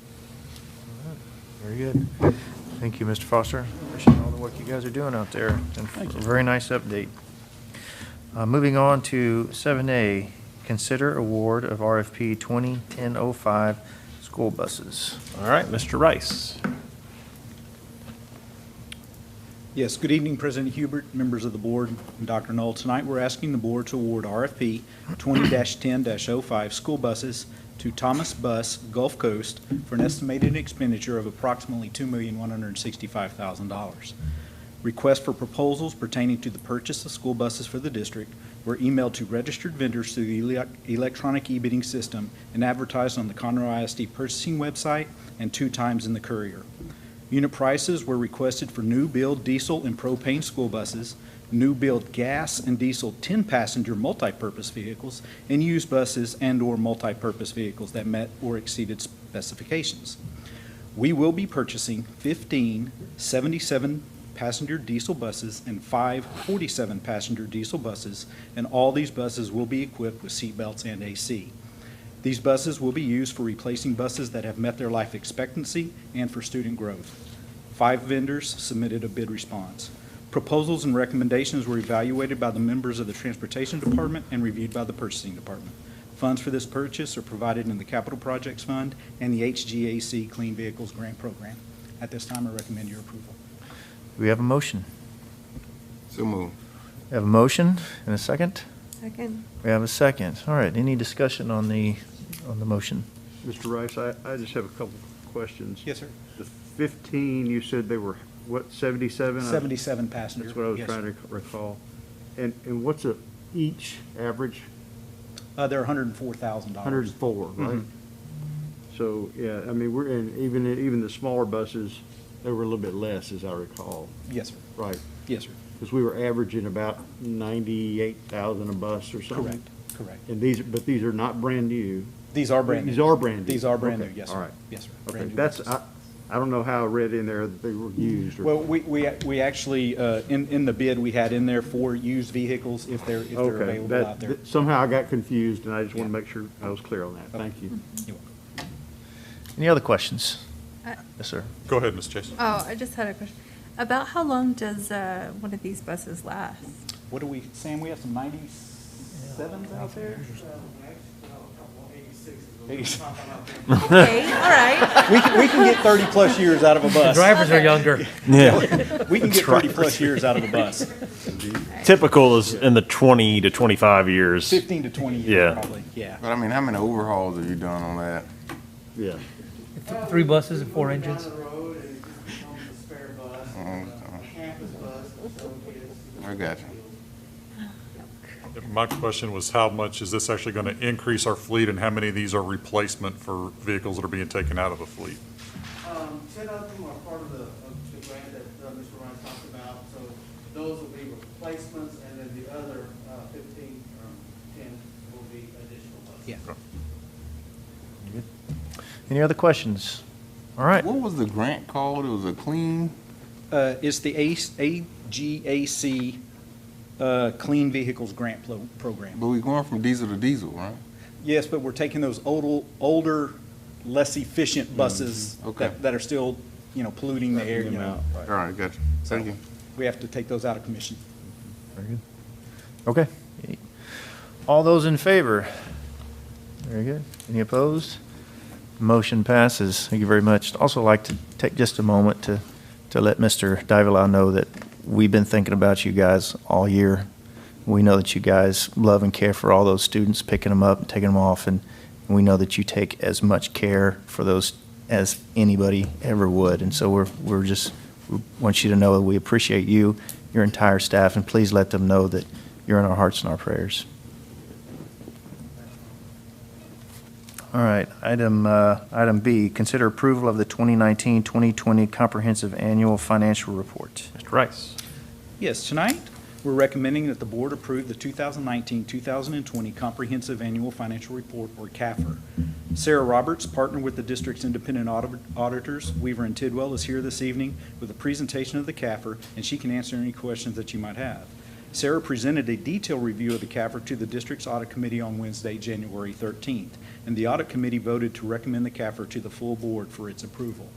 Very good. Thank you, Mr. Foster. Appreciate all the work you guys are doing out there. And a very nice update. Moving on to 7A, consider award of RFP 2010-05 school buses. All right, Mr. Rice. Yes, good evening, President Hubert, members of the board, and Dr. Knoll. Tonight we're asking the board to award RFP 20-10-05 school buses to Thomas Bus Gulf Coast for an estimated expenditure of approximately $2,165,000. Requests for proposals pertaining to the purchase of school buses for the district were emailed to registered vendors through the electronic e-bidding system and advertised on the Conroe ISD purchasing website and 2 times in the Courier. Unit prices were requested for new build diesel and propane school buses, new build gas and diesel 10-passenger multi-purpose vehicles, and used buses and/or multi-purpose vehicles that met or exceeded specifications. We will be purchasing 15 77-passenger diesel buses and 5 47-passenger diesel buses, and all these buses will be equipped with seat belts and AC. These buses will be used for replacing buses that have met their life expectancy and for student growth. 5 vendors submitted a bid response. Proposals and recommendations were evaluated by the members of the Transportation Department and reviewed by the Purchasing Department. Funds for this purchase are provided in the Capital Projects Fund and the HGAC Clean Vehicles Grant Program. At this time, I recommend your approval. Do we have a motion? So move. We have a motion and a second? Second. We have a second. All right, any discussion on the motion? Mr. Rice, I just have a couple questions. Yes, sir. The 15, you said they were, what, 77? 77 passenger. That's what I was Yes, trying sir. to recall. And what's each average? They're $104,000. 104, right? So, yeah, I mean, even the smaller buses, they were a little bit less, as I recall. Yes, sir. Right. Yes, sir. Because we were averaging about 98,000 a bus or something. Correct. And these are not brand new. These are brand new. These are brand new. These are brand Okay, new, yes, sir. All right. Yes, sir. Okay, Brand new that's, buses. I don't know how I read in there that they were used. Well, we actually, in the bid, we had in there for used vehicles if they're Okay, available out there. somehow I got confused, and I just want to make sure I was clear on that. Thank you. You're welcome. Any other questions? Uh, Yes, sir. Go ahead, Ms. Chase. Oh, I just had a question. About how long does one of these buses last? What do we, Sam, we have some 97s out there? 86. Okay, all right. We can get 30-plus years out of a bus. The drivers are younger. Yeah. We can get 30-plus years out of a bus. Typical is in the 20 to 25 years. 15 to 20 years, Yeah. probably, yeah. But I mean, how many overhauls have you done on that? Yeah. 3 buses and 4 engines. I got you. My question was, how much is this actually going to increase our fleet, and how many of these are replacement for vehicles that are being taken out of the fleet? 10 of them are part of the grant that Mr. Ryan talked about, so those will be replacements, and then the other 15 or 10 will be additional buses. Yeah. Any other questions? All right. What was the grant called? It was a clean? It's the AGAC Clean Vehicles Grant Program. But we're going from diesel to diesel, right? Yes, but we're taking those older, less efficient buses Okay. that are still, polluting the air. you know. All right, got you. Thank you. We have to take those out of commission. Very good. Okay. All those in favor? Very good. Any opposed? Motion passes. Thank you very much. I'd also like to take just a moment to let Mr. Davila know that we've been thinking about you guys all year. We know that you guys love and care for all those students, picking them up and taking them off, and we know that you take as much care for those as anybody ever would. And so we want you to know that we appreciate you, your entire staff, and please let them know that you're in our hearts and our prayers. All right, item B, consider approval of the 2019-2020 Comprehensive Annual Financial Report. Mr. Rice. Yes, tonight, we're recommending that the board approve the 2019-2020 Comprehensive Annual Financial Report, or CAFR. Sarah Roberts, partner with the district's independent auditors, Weaver and Tidwell, is here this evening with a presentation of the CAFR, and she can answer any questions that you might have. Sarah presented a detailed review of the CAFR to the district's audit committee on Wednesday, January 13th, and the audit committee voted to recommend the CAFR to the full board for its approval.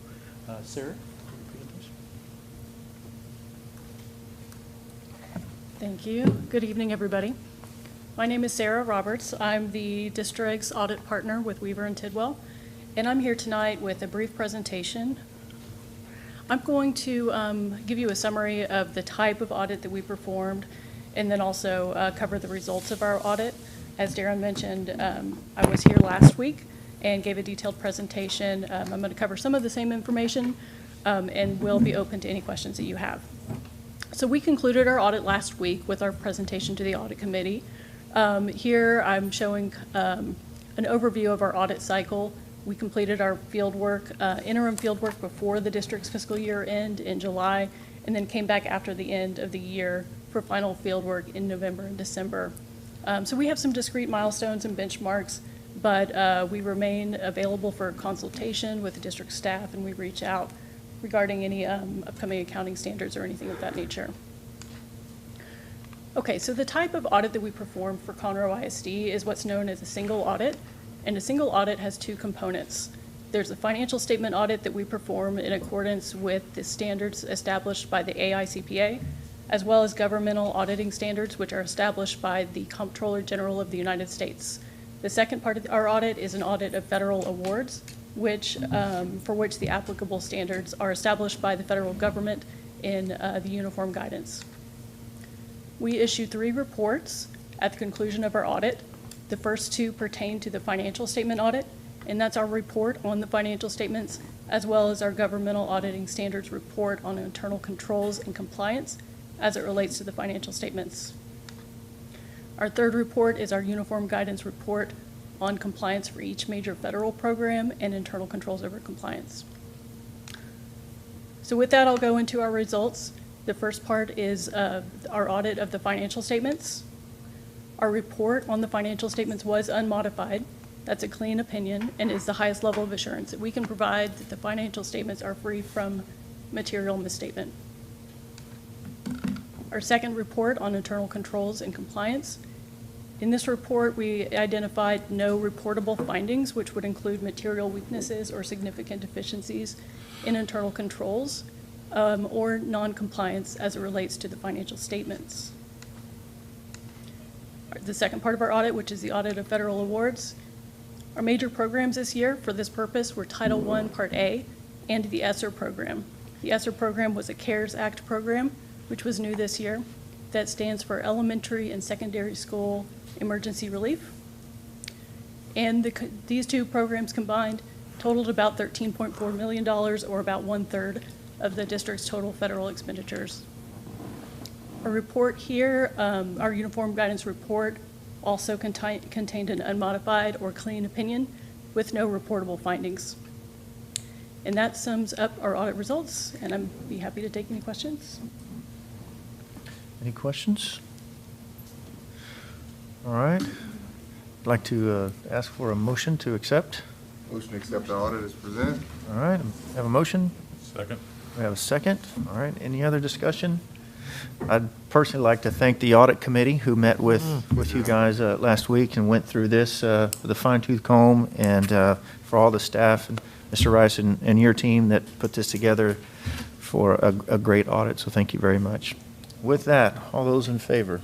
Sarah? Thank you. Good evening, everybody. My name is Sarah Roberts. I'm the district's audit partner with Weaver and Tidwell, and I'm here tonight with a brief presentation. I'm going to give you a summary of the type of audit that we performed, and then also cover the results of our audit. As Darren mentioned, I was here last week and gave a detailed presentation. I'm going to cover some of the same information and will be open to any questions that you have. So we concluded our audit last week with our presentation to the audit committee. Here I'm showing an overview of our audit cycle. We completed our interim field work before the district's fiscal year end in July, and then came back after the end of the year for final field work in November and December. So we have some discrete milestones and benchmarks, but we remain available for consultation with the district staff, and we reach out regarding any upcoming accounting standards or anything of that nature. Okay, so the type of audit that we perform for Conroe ISD is what's known as a single audit, and a single audit has 2 components. There's a financial statement audit that we perform in accordance with the standards established by the AICPA, as well as governmental auditing standards, which are established by the Comptroller General of the United States. The second part of our audit is an audit of federal awards, for which the applicable standards are established by the federal government in the uniform guidance. We issue 3 reports at the conclusion of our audit. The first 2 pertain to the financial statement audit, and that's our report on the financial statements, as well as our governmental auditing standards report on internal controls and compliance as it relates to the financial statements. Our third report is our uniform guidance report on compliance for each major federal program and internal controls over compliance. So with that, I'll go into our results. The first part is our audit of the financial statements. Our report on the financial statements was unmodified. That's a clean opinion and is the highest level of assurance that we can provide that the financial statements are free from material misstatement. Our second report on internal controls and compliance. In this report, we identified no reportable findings, which would include material weaknesses or significant deficiencies in internal controls or non-compliance as it relates to the financial statements. The second part of our audit, which is the audit of federal awards. Our major programs this year for this purpose were Title I, Part A, and the ESSER program. The ESSER program was a CARES Act program, which was new this year. That stands for Elementary and Secondary School Emergency Relief. And these 2 programs combined totaled about $13.4 million, or about 1/3 of the district's total federal expenditures. Our report here, our uniform guidance report, also contained an unmodified or clean opinion with no reportable findings. And that sums up our audit results, and I'd be happy to take any questions. Any questions? All right. I'd like to ask for a motion to accept. Motion to accept the audit is presented. All right, have a motion? Second. We have a second. All right, any other discussion? I'd personally like to thank the audit committee who met with you guys last week and went through this with a fine-tooth comb, and for all the staff and Mr. Rice and your team that put this together for a great audit, so thank you very much. With that, all those in favor?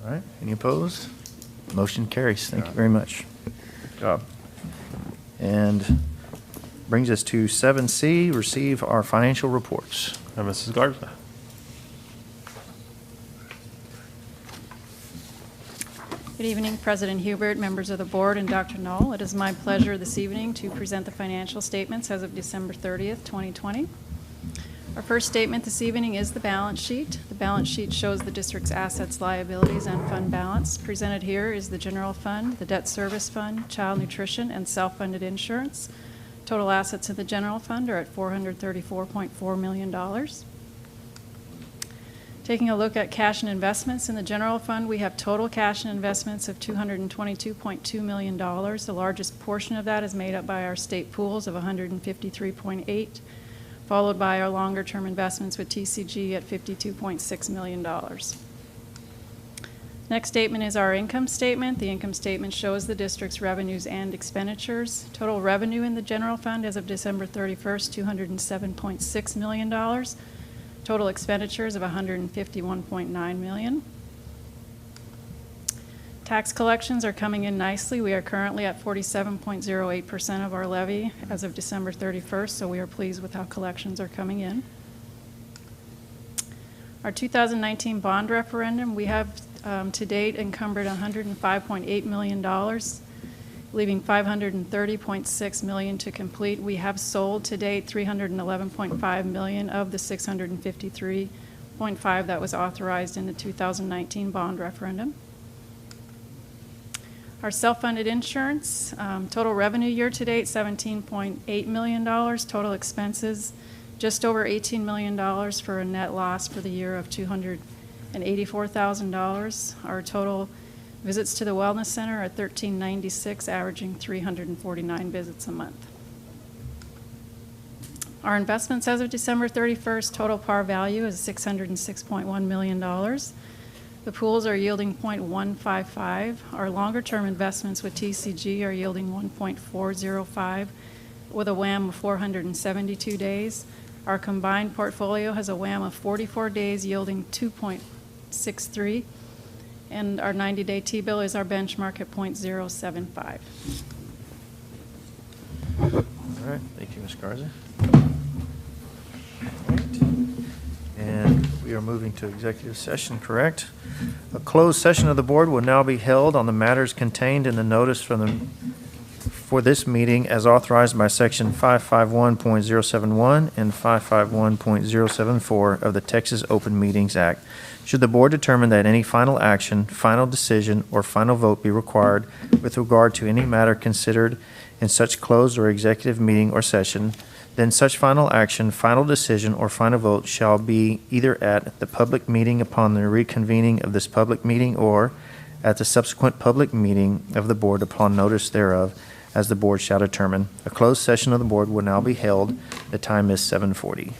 All right, any opposed? Motion carries. Thank you very much. Good job. And brings us to 7C, receive our financial reports. Mrs. Garza. Good evening, President Hubert, members of the board, and Dr. Knoll. It is my pleasure this evening to present the financial statements as of December 30th, 2020. Our first statement this evening is the balance sheet. The balance sheet shows the district's assets, liabilities, and fund balance. Presented here is the general fund, the debt service fund, child nutrition, and self-funded insurance. Total assets in the general fund are at $434.4 million. Taking a look at cash and investments in the general fund, we have total cash and investments of $222.2 million. The largest portion of that is made up by our state pools of $153.8, followed by our longer-term investments with TCG at $52.6 million. Next statement is our income statement. The income statement shows the district's revenues and expenditures. Total revenue in the general fund as of December 31st, $207.6 million. Total expenditures of $151.9 million. Tax collections are coming in nicely. We are currently at 47.08% of our levy as of December 31st, so we are pleased with how collections are coming in. Our 2019 bond referendum, we have to date encumbered $105.8 million, leaving $530.6 million to complete. We have sold to date $311.5 million of the $653.5 that was authorized in the 2019 bond referendum. Our self-funded insurance, total revenue year to date, $17.8 million. Total expenses, just over $18 million for a net loss for the year of $284,000. Our total visits to the Wellness Center are 1,396, averaging 349 visits a month. Our investments as of December 31st, total par value is $606.1 million. The pools are yielding 0.155. Our longer-term investments with TCG are yielding 1.405 with a WAM of 472 days. Our combined portfolio has a WAM of 44 days yielding 2.63. And our 90-day T-bill is our benchmark at 0.075. All right, thank you, Ms. Garza. All right. And We are moving to executive session, correct? A closed session of the board will now be held on the matters contained in the notice for this meeting as authorized by Section 551.071 and 551.074 of the Texas Open Meetings Act. Should the board determine that any final action, final decision, or final vote be required with regard to any matter considered in such closed or executive meeting or session, then such final action, final decision, or final vote shall be either at the public meeting upon the reconvening of this public meeting or at the subsequent public meeting of the board upon notice thereof, as the board shall determine. A closed session of the board will now be held. The time is 7:40.